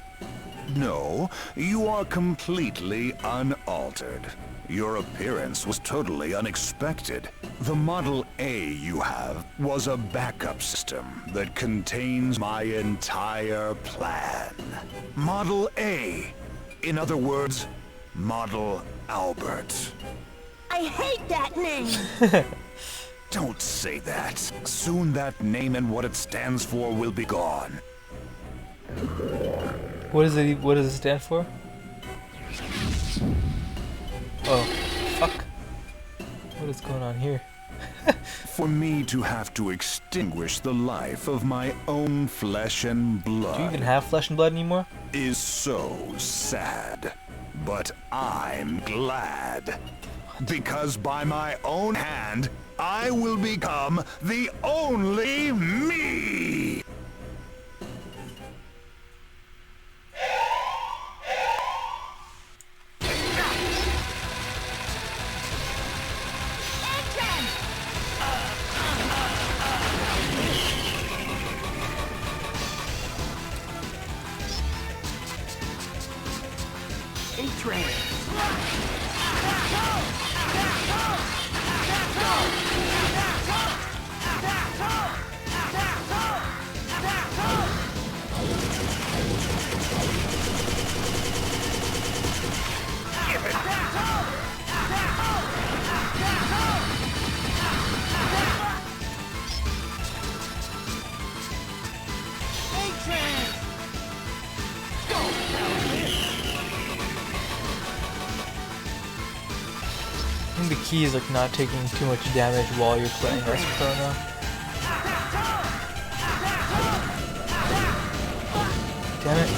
No, you are completely unaltered. Your appearance was totally unexpected. The Model A you have was a backup system that contains my entire plan. Model A. In other words, Model Albert. I hate that name! Don't say that. Soon that name and what it stands for will be gone. What does it stand for? Oh, fuck. What is going on here? For me to have to extinguish the life of my own flesh and blood. Do you even have flesh and blood anymore? Is so sad. But I'm glad. Because by my own hand, I will become the only me! I think the key is like not taking too much damage while you're playing as Chrono. Damn it.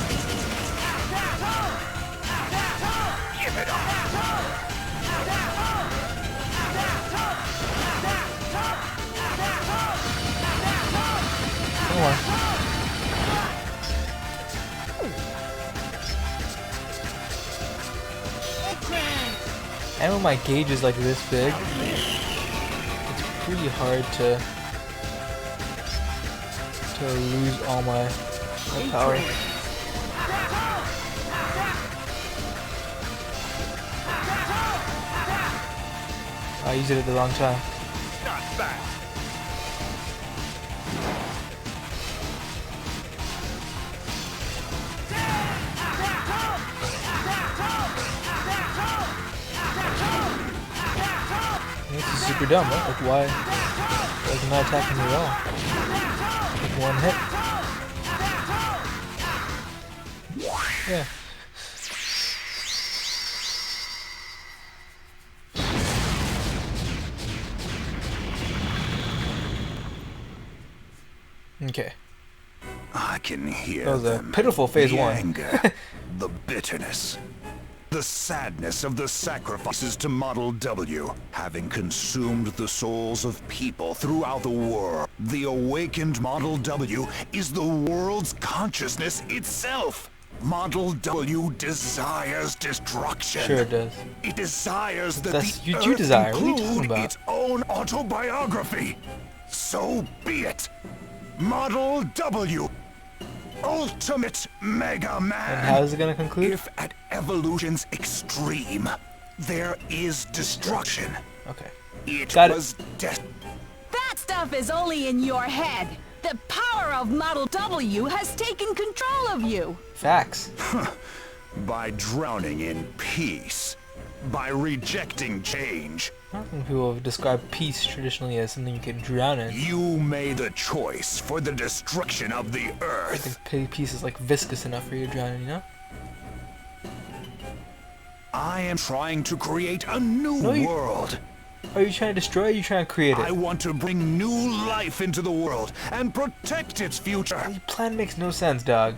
And when my gauge is like this big, it's pretty hard to lose all my power. I used it at the wrong time. Not bad. This is super dumb, right? Like why is he not attacking me at all? Like one hit. Yeah. Okay. I can hear That was a them. pitiful phase the 1. Anger, the bitterness, the sadness of the sacrifices to Model W, having consumed the souls of people throughout the world. The awakened Model W is the world's consciousness itself. Model W desires destruction. Sure it does. It desires that That's the what you Earth desire. What are you talking include about? its own autobiography. So be it. Model W, Ultimate Mega Man. And how is it gonna conclude? If at evolution's extreme, there is destruction. Okay. It Got it. was death. That stuff is only in your head. The power of Model W has taken control of you. Facts. By drowning in peace. By rejecting change. I don't think people have described peace traditionally as something you can drown in. You made the choice for the destruction of the I Earth. think peace is like viscous enough for you to drown in, you know? I am trying to create a new No, you- world. Are you trying to destroy it or are you trying to create it? I want to bring new life into the world and protect its future. Your plan makes no sense, dog.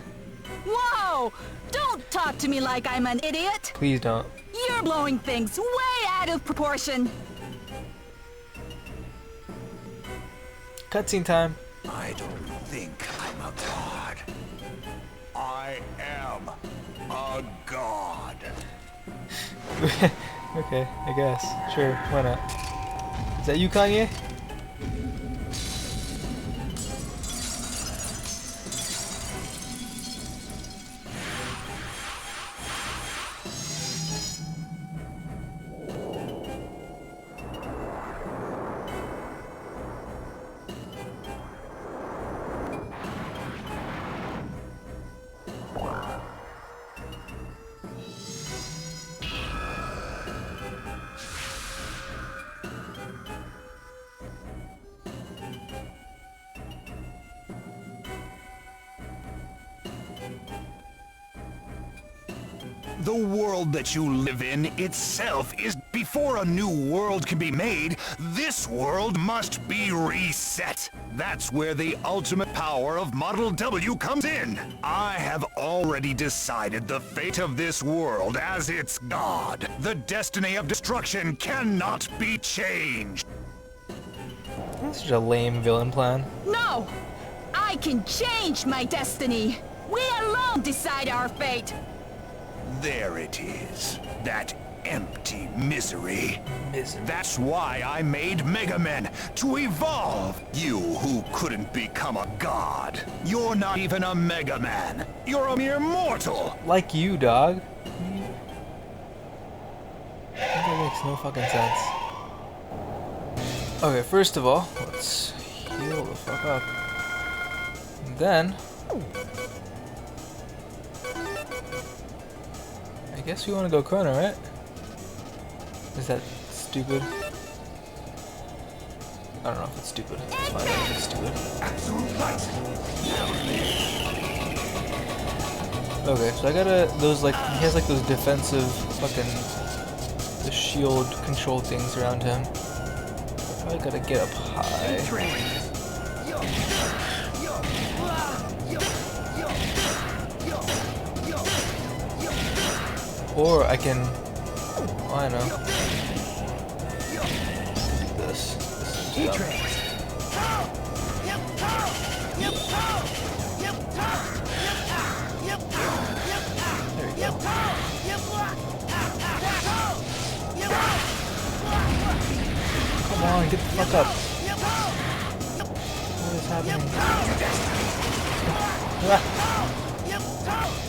Whoa! Don't talk to me like I'm an idiot. Please don't. You're blowing things way out of proportion. Cutscene time. I don't think I'm a god. I am a god. Okay, I guess. Sure, why not? Is that you, Kanye? The world that you live in itself is before a new world can be made, this world must be reset. That's where the ultimate power of Model W comes in. I have already decided the fate of this world as its god. The destiny of destruction cannot be changed. That's such a lame villain plan. No! I can change my destiny. We alone decide our fate. There it is. That empty misery. Misery. That's why I made Megaman, to evolve. You who couldn't become a god. You're not even a Megaman. You're a mere mortal. Like you, dog. That makes no fucking sense. Okay, first of all, let's heal the fuck up. And then... I guess we want to go Chrono, right? Is that stupid? I don't know if it's stupid. It's fine if it's stupid. Okay, so I gotta... Those, like... He has, like, those defensive fucking... The shield control things around him. I gotta get up high. Or I can... Oh, I know. This. This is dumb. There you go. get the fuck up. What is happening? Ah.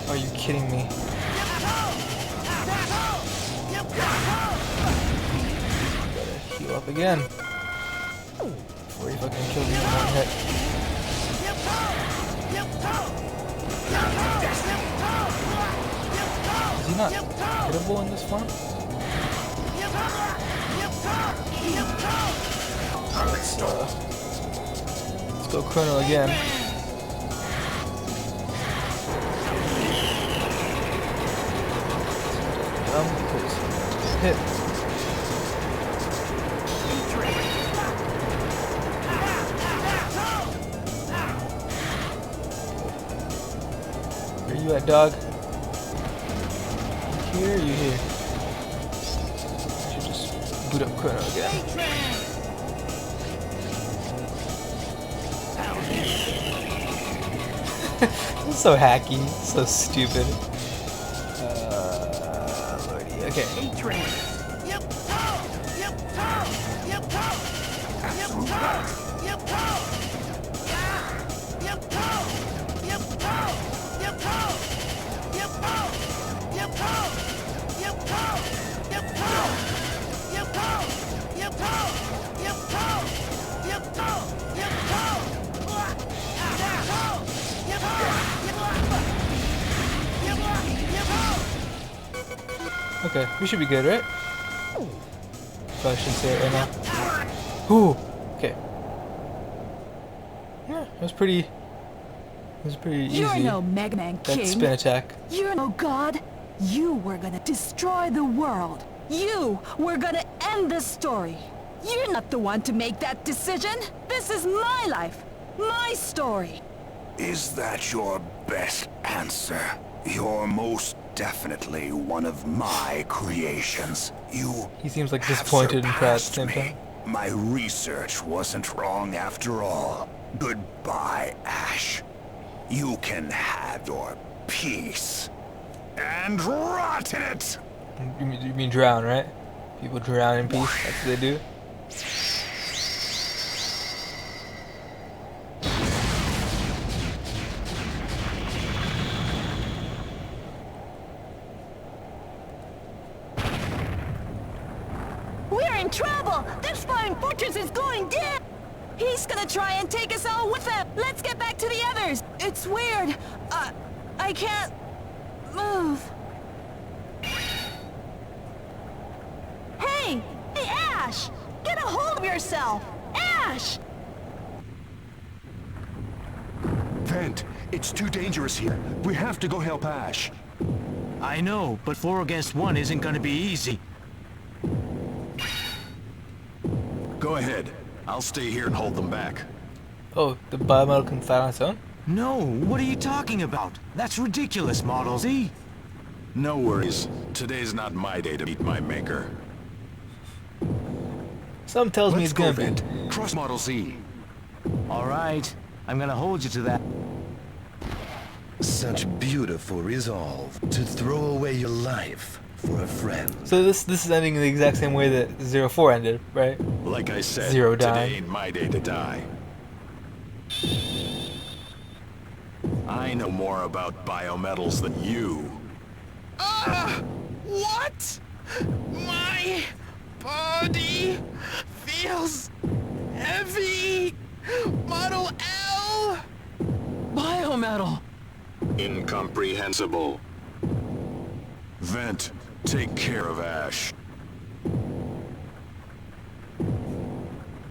Are you kidding me? Gotta heal up again. Before he fucking kills me in one hit. Is he not hittable in this form? Let's go Chrono again. Hit. Where you at, dog? You here or you here? I should just boot up Chrono again. This is so hacky, so stupid. Lordy, okay. Okay, we should be good, right? Probably shouldn't say it right now. Ooh, okay. Yeah, it was pretty easy. You're no Megaman King. That spin attack. You're no god. You were gonna destroy the world. You were gonna end the story. You're not the one to make that decision. This is my life, my story. Is that your best answer? You're most definitely one of my creations. He seems like disappointed and proud at the same me. time. My research wasn't wrong after all. Goodbye, Ash. You can have your peace. And rot in it! You mean drown, right? People drown in peace, that's what they do. We're in trouble! This fine fortress is going down! He's gonna try and take us all with him! Let's get back to the others! It's weird. I can't move. Hey! Hey, Ash! Get a hold of yourself! Ash! Vent, it's too dangerous here. We have to go help Ash. I know, but 4 against 1 isn't gonna be easy. Go ahead. I'll stay here and hold them back. Oh, the biometal can fight on its own? No, what are you talking about? That's ridiculous, Model Z. No worries. Today's not my day to meet my maker. Something tells me it's gonna be. Vent. Cross Model Z. All right, I'm gonna hold you to that. Such beautiful resolve to throw away your life for a friend. So this is ending the exact same way that 04 ended, right? Like I said, Zero today dying. ain't my day to die. I know more about biometals than you. What? My body feels heavy. Model L. Biometal. Incomprehensible. Vent, take care of Ash.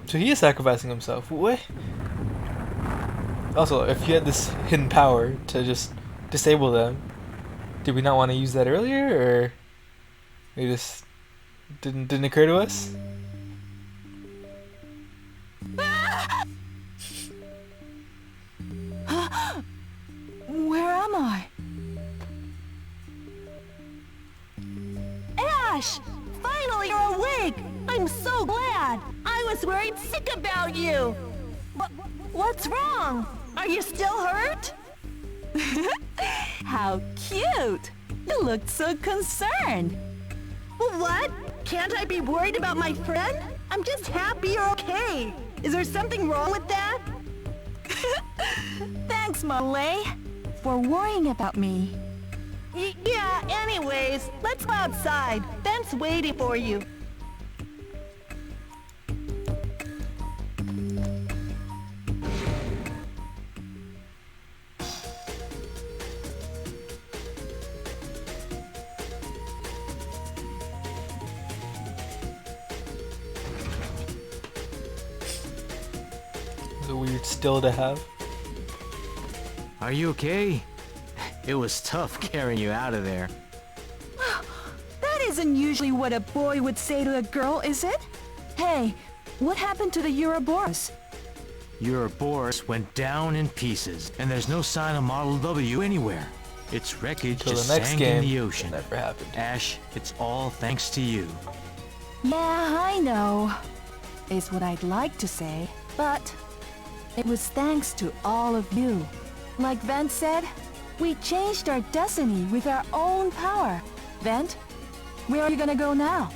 So he is sacrificing himself. What? Also, if you had this hidden power to just disable them, did we not want to use that earlier, or we just didn't occur to us? Where am I? Ash! Finally you're awake! I'm so glad! I was worried sick about you! What's wrong? Are you still hurt? How cute! You looked so concerned. What? Can't I be worried about my friend? I'm just happy you're okay. Is there something wrong with that? Thanks, Molly, for worrying about me. Yeah, anyways, let's go outside. Ben's waiting for you. It's a weird still to have. Are you okay? It was tough carrying you out of there. That isn't usually what a boy would say to a girl, is it? Hey, what happened to the Ouroboros? Ouroboros went down in pieces, and there's no sign of Model W anywhere. Its wreckage Until just the next sank game, in the ocean. never happened. Ash, it's all thanks to you. Yeah, I know. Is what I'd like to say, but it was thanks to all of you. Like Vent said, we changed our destiny with our own power. Vent, where are you gonna go now?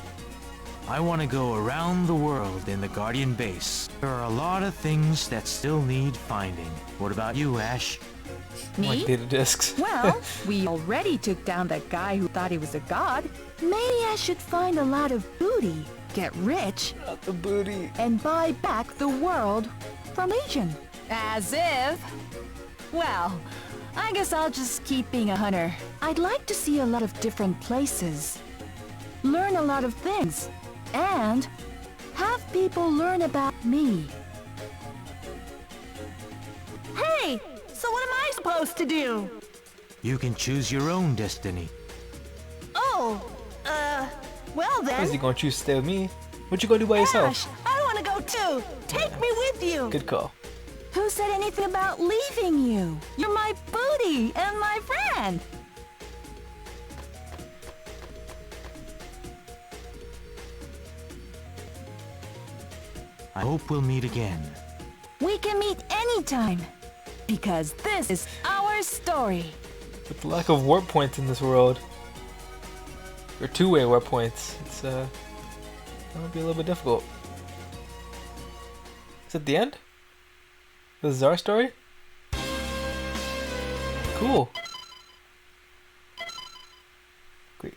I want to go around the world in the Guardian base. There are a lot of things that still need finding. What about you, Ash? Like data discs. Well, we already took down that guy who thought he was a god. Maybe I should find a lot of booty, get rich, Not the booty. and buy back the world from Legion. As if. Well, I guess I'll just keep being a hunter. I'd like to see a lot of different places, learn a lot of things, and have people learn about me. Hey, so what am I supposed to do? You can choose your own destiny. Oh, well then. Is he gonna choose to stay with me? What you gonna do by yourself? Ash, I want to go too. Take me with you. Good call. Who said anything about leaving you? You're my booty and my friend. I hope we'll meet again. We can meet anytime, because this is our story. With the lack of warp points in this world, or two-way warp points, it's that would be a little bit difficult. Is it the end? This is our story? Cool. Great.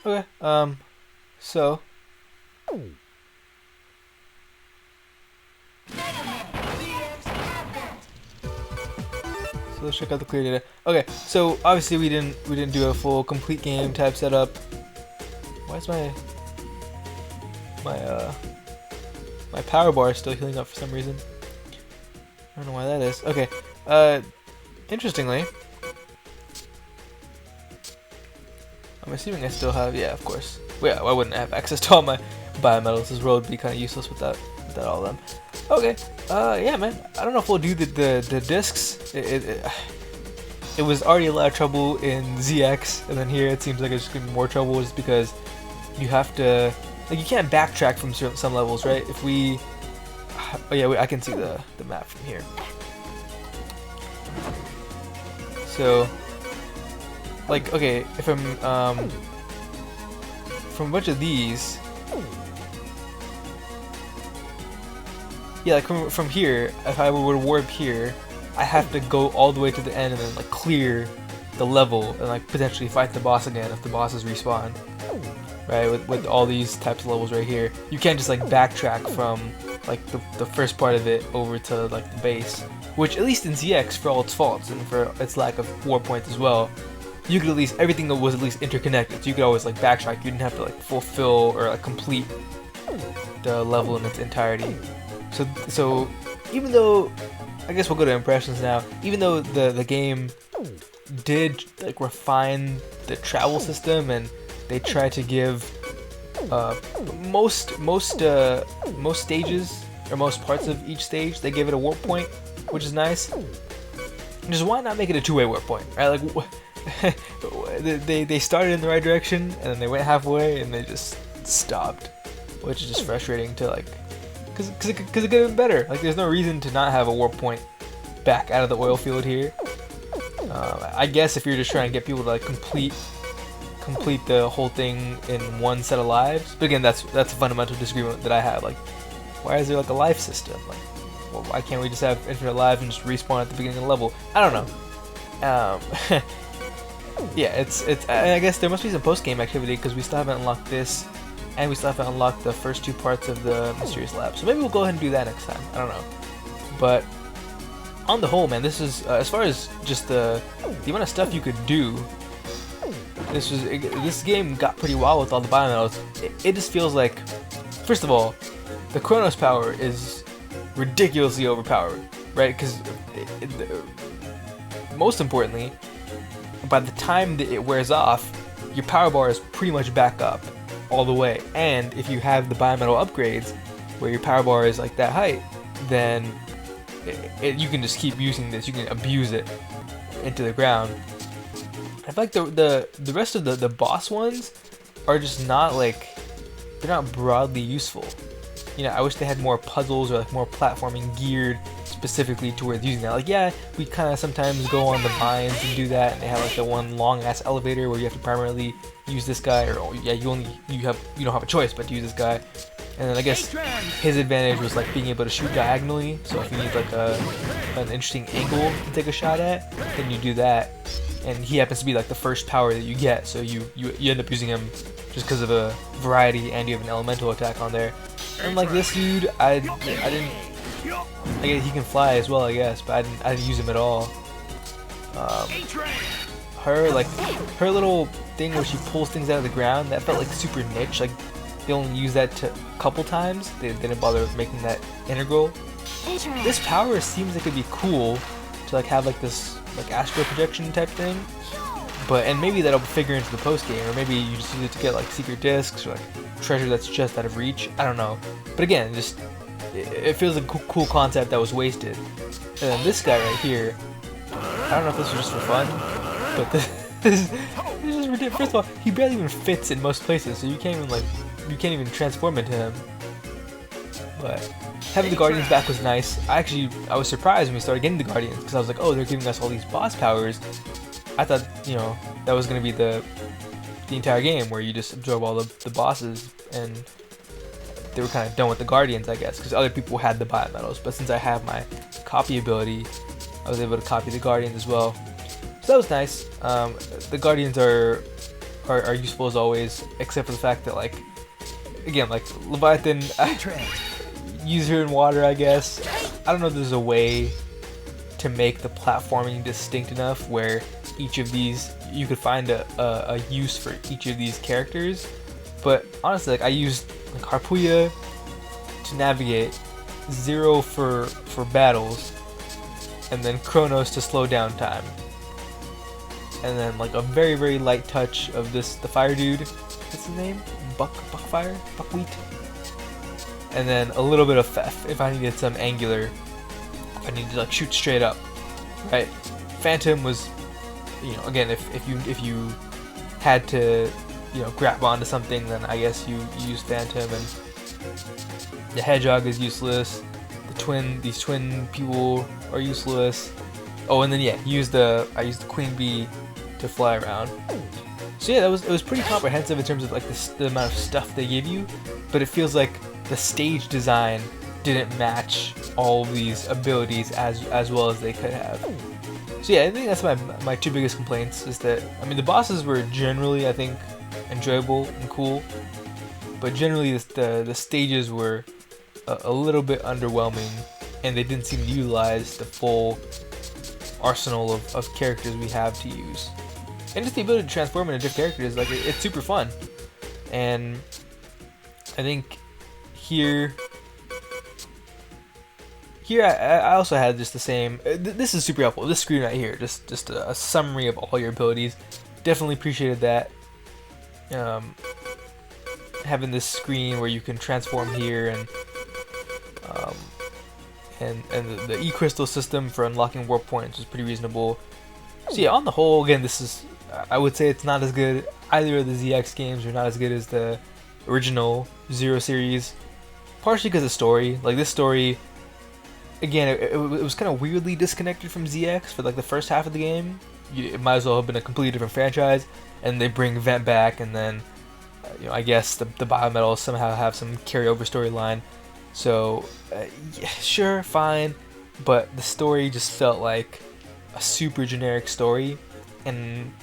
Okay, so Megaman ZX Advent. So let's check out the clear data. Okay, so obviously we didn't do a full complete game type setup. Why is my power bar still healing up for some reason? I don't know why that is. Okay, interestingly, I'm assuming I still have, yeah, of course. Well, yeah, why wouldn't I have access to all my biometals? This world would be kind of useless without all of them. Okay, yeah, man. I don't know if we'll do the discs. It was already a lot of trouble in ZX, and then here it seems like it's just gonna be more trouble just because you have to, like, you can't backtrack from some levels, right? If we, oh yeah, I can see the map from here. So, like, okay, if I'm from a bunch of these, yeah, like from here, if I were to warp here, I have to go all the way to the end and then like clear the level and like potentially fight the boss again if the bosses respawn. Right, with all these types of levels right here, you can't just like backtrack from like the first part of it over to like the base, which at least in ZX, for all its faults and for its lack of warp points as well, you could at least, everything that was at least interconnected, so you could always like backtrack. You didn't have to like fulfill or like complete the level in its entirety. So even though, I guess we'll go to impressions now, even though the game did like refine the travel system and they try to give most stages or most parts of each stage, they give it a warp point, which is nice. Just why not make it a two-way warp point, right? Like they started in the right direction and then they went halfway and they just stopped, which is just frustrating to like, because it could have been better. Like there's no reason to not have a warp point back out of the oil field here. I guess if you're just trying to get people to like complete complete the whole thing in one set of lives. But again, that's a fundamental disagreement that I have. Like, why is there like a life system? Like, well, why can't we just have infinite lives and just respawn at the beginning of the level? I don't know. Yeah, it's. I guess there must be some post-game activity because we still haven't unlocked this, and we still haven't unlocked the first 2 parts of the mysterious lab. So maybe we'll go ahead and do that next time. I don't know. But on the whole, man, this is as far as just the amount of stuff you could do. This game got pretty wild with all the biometals. It just feels like, first of all, the Chronos power is ridiculously overpowered, right? Because most importantly, by the time that it wears off, your power bar is pretty much back up all the way. And if you have the biometal upgrades, where your power bar is like that height, then you can just keep using this. You can abuse it into the ground. I feel like the rest of the boss ones are just not like, they're not broadly useful. You know, I wish they had more puzzles or like more platforming geared specifically towards using that. Like, yeah, we kind of sometimes go on the mines and do that, and they have like the one long ass elevator where you have to primarily use this guy, or yeah, you don't have a choice but to use this guy. And then I guess his advantage was like being able to shoot diagonally. So if you need like an interesting angle to take a shot at, then you do that. And he happens to be like the first power that you get, so you end up using him just because of a variety, and you have an elemental attack on there. And like this dude, I didn't. I guess he can fly as well, I guess, but I didn't use him at all. Her little thing where she pulls things out of the ground, that felt like super niche. Like they only used that a couple times. They didn't bother making that integral. This power seems like it'd be cool to like have like this like astral projection type thing, and maybe that'll figure into the post game, or maybe you just use it to get like secret discs or like treasure that's just out of reach. I don't know, but again, just it feels like a cool concept that was wasted. And then this guy right here, I don't know if this was just for fun, but this is just ridiculous. First of all, he barely even fits in most places, so you can't even transform into him. But having the Guardians back was nice. I was surprised when we started getting the Guardians, because I was like, oh, they're giving us all these boss powers. I thought, you know, that was going to be the entire game where you just absorb all the bosses, and they were kind of done with the Guardians, I guess, because other people had the biometals. But since I have my copy ability, I was able to copy the Guardians as well. So that was nice. The Guardians are useful as always, except for the fact that, like, again, like Leviathan, use her in water, I guess. I don't know if there's a way to make the platforming distinct enough where each of these, you could find a use for each of these characters. But honestly, like, I used like Harpuya to navigate, Zero for battles, and then Chronos to slow down time. And then like a very, very light touch of the fire dude. What's his name? Buckfire? Buckwheat? And then a little bit of Fef if I needed some angular, if I needed to like shoot straight up, right? Phantom was, you know, again, if you had to, you know, grab onto something, then I guess you use Phantom. And the Hedgehog is useless. These twin people are useless. Oh, and then yeah, I used the Queen Bee to fly around. So yeah, it was pretty comprehensive in terms of like the amount of stuff they give you, but it feels like the stage design didn't match all of these abilities as well as they could have. So yeah, I think that's my 2 biggest complaints, is that, I mean, the bosses were generally, I think, enjoyable and cool, but generally the stages were a little bit underwhelming, and they didn't seem to utilize the full arsenal of characters we have to use. And just the ability to transform into different characters, like, it's super fun. And I think here I also had just the same, this is super helpful, this screen right here, just a summary of all your abilities. Definitely appreciated that. Having this screen where you can transform here, and the E-crystal system for unlocking warp points was pretty reasonable. So yeah, on the whole, again, this is, I would say it's not as good, either of the ZX games are not as good as the original Zero series, partially because of story. Like, this story, again, it was kind of weirdly disconnected from ZX for like the first half of the game, it might as well have been a completely different franchise, and they bring Vent back, and then I guess the biometals somehow have some carryover storyline. So yeah, sure, fine, but the story just felt like a super generic story, and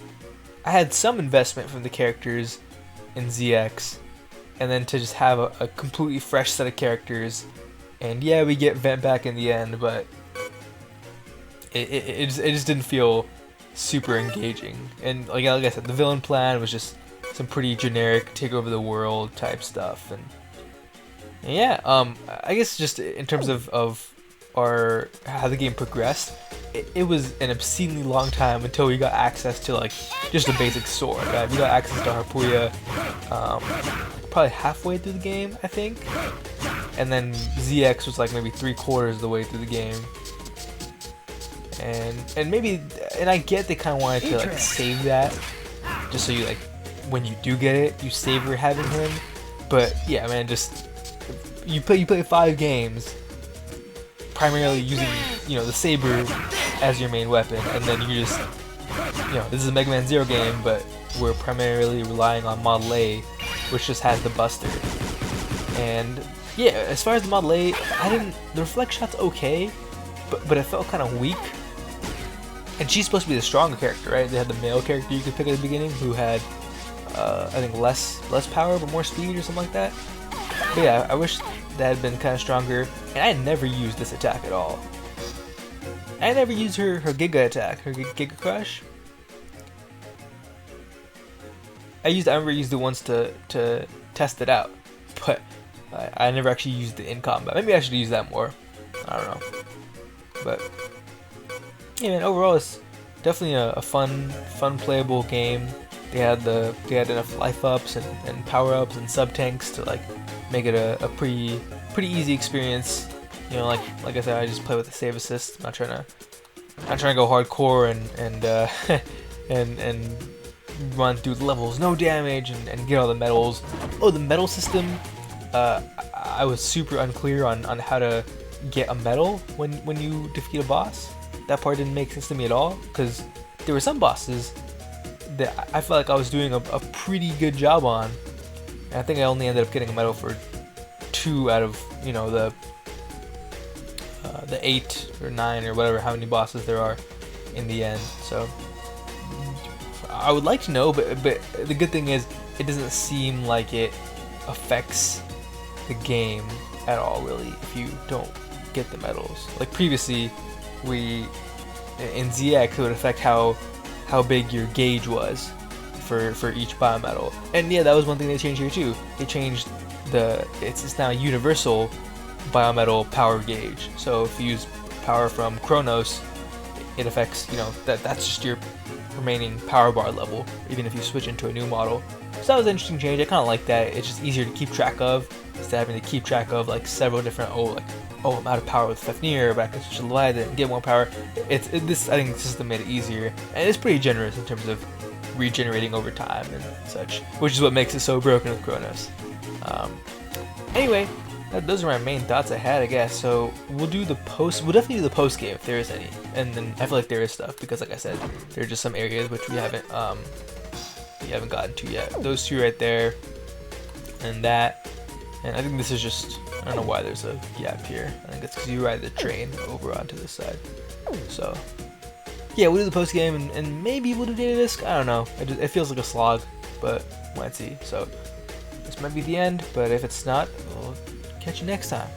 I had some investment from the characters in ZX, and then to just have a completely fresh set of characters, and yeah, we get Vent back in the end, but it just didn't feel super engaging. And like I said, the villain plan was just some pretty generic take over the world type stuff, and yeah, I guess just in terms of how the game progressed, it was an obscenely long time until we got access to like just a basic sword. We got access to Harpuya probably halfway through the game, I think, and then ZX was like maybe 3/4 of the way through the game. And maybe, and I get they kind of wanted to like save that, just so you like when you do get it, you savor having him. But yeah, man, just you play 5 games, primarily using the saber as your main weapon, and then you just this is a Megaman 0 game, but we're primarily relying on Model A, which just has the Buster. And yeah, as far as the Model A, the reflect shot's okay, but it felt kind of weak. And she's supposed to be the stronger character, right? They had the male character you could pick at the beginning who had, I think, less power but more speed or something like that. But yeah, I wish that had been kind of stronger. And I never used this attack at all. I never used her Giga attack, her Giga Crush. I remember used it once to test it out, but I never actually used it in combat. Maybe I should use that more. I don't know. But yeah, man, overall it's definitely a fun playable game. They had enough life ups and power ups and sub tanks to like make it a pretty easy experience. Like I said, I just play with the save assist. I'm not trying to go hardcore and run through the levels, no damage, and get all the medals. Oh, the medal system. I was super unclear on how to get a medal when you defeat a boss. That part didn't make sense to me at all, because there were some bosses that I felt like I was doing a pretty good job on, and I think I only ended up getting a medal for 2 out of the 8 or 9 or whatever, how many bosses there are in the end. So I would like to know, but the good thing is it doesn't seem like it affects the game at all, really, if you don't get the medals. Like previously, in ZX, it would affect how big your gauge was for each biometal. And yeah, that was one thing they changed here too. They changed it's now a universal biometal power gauge. So if you use power from Kronos, it affects, that's just your remaining power bar level, even if you switch into a new model. So that was an interesting change. I kind of like that. It's just easier to keep track of, instead of having to keep track of like several different, I'm out of power with Fafnir, but I can switch to Leviathan and get more power. I think the system made it easier, and it's pretty generous in terms of regenerating over time and such, which is what makes it so broken with Kronos. Anyway, those are my main thoughts I had, I guess. So we'll definitely do the post game if there is any, and then I feel like there is stuff, because like I said, there are just some areas which we haven't gotten to yet. Those 2 right there, and that, and I think this is just, I don't know why there's a gap here. I think it's because you ride the train over onto this side. So yeah, we'll do the post game, and maybe we'll do data disc. I don't know. It feels like a slog, but we might see. So this might be the end, but if it's not, we'll catch you next time.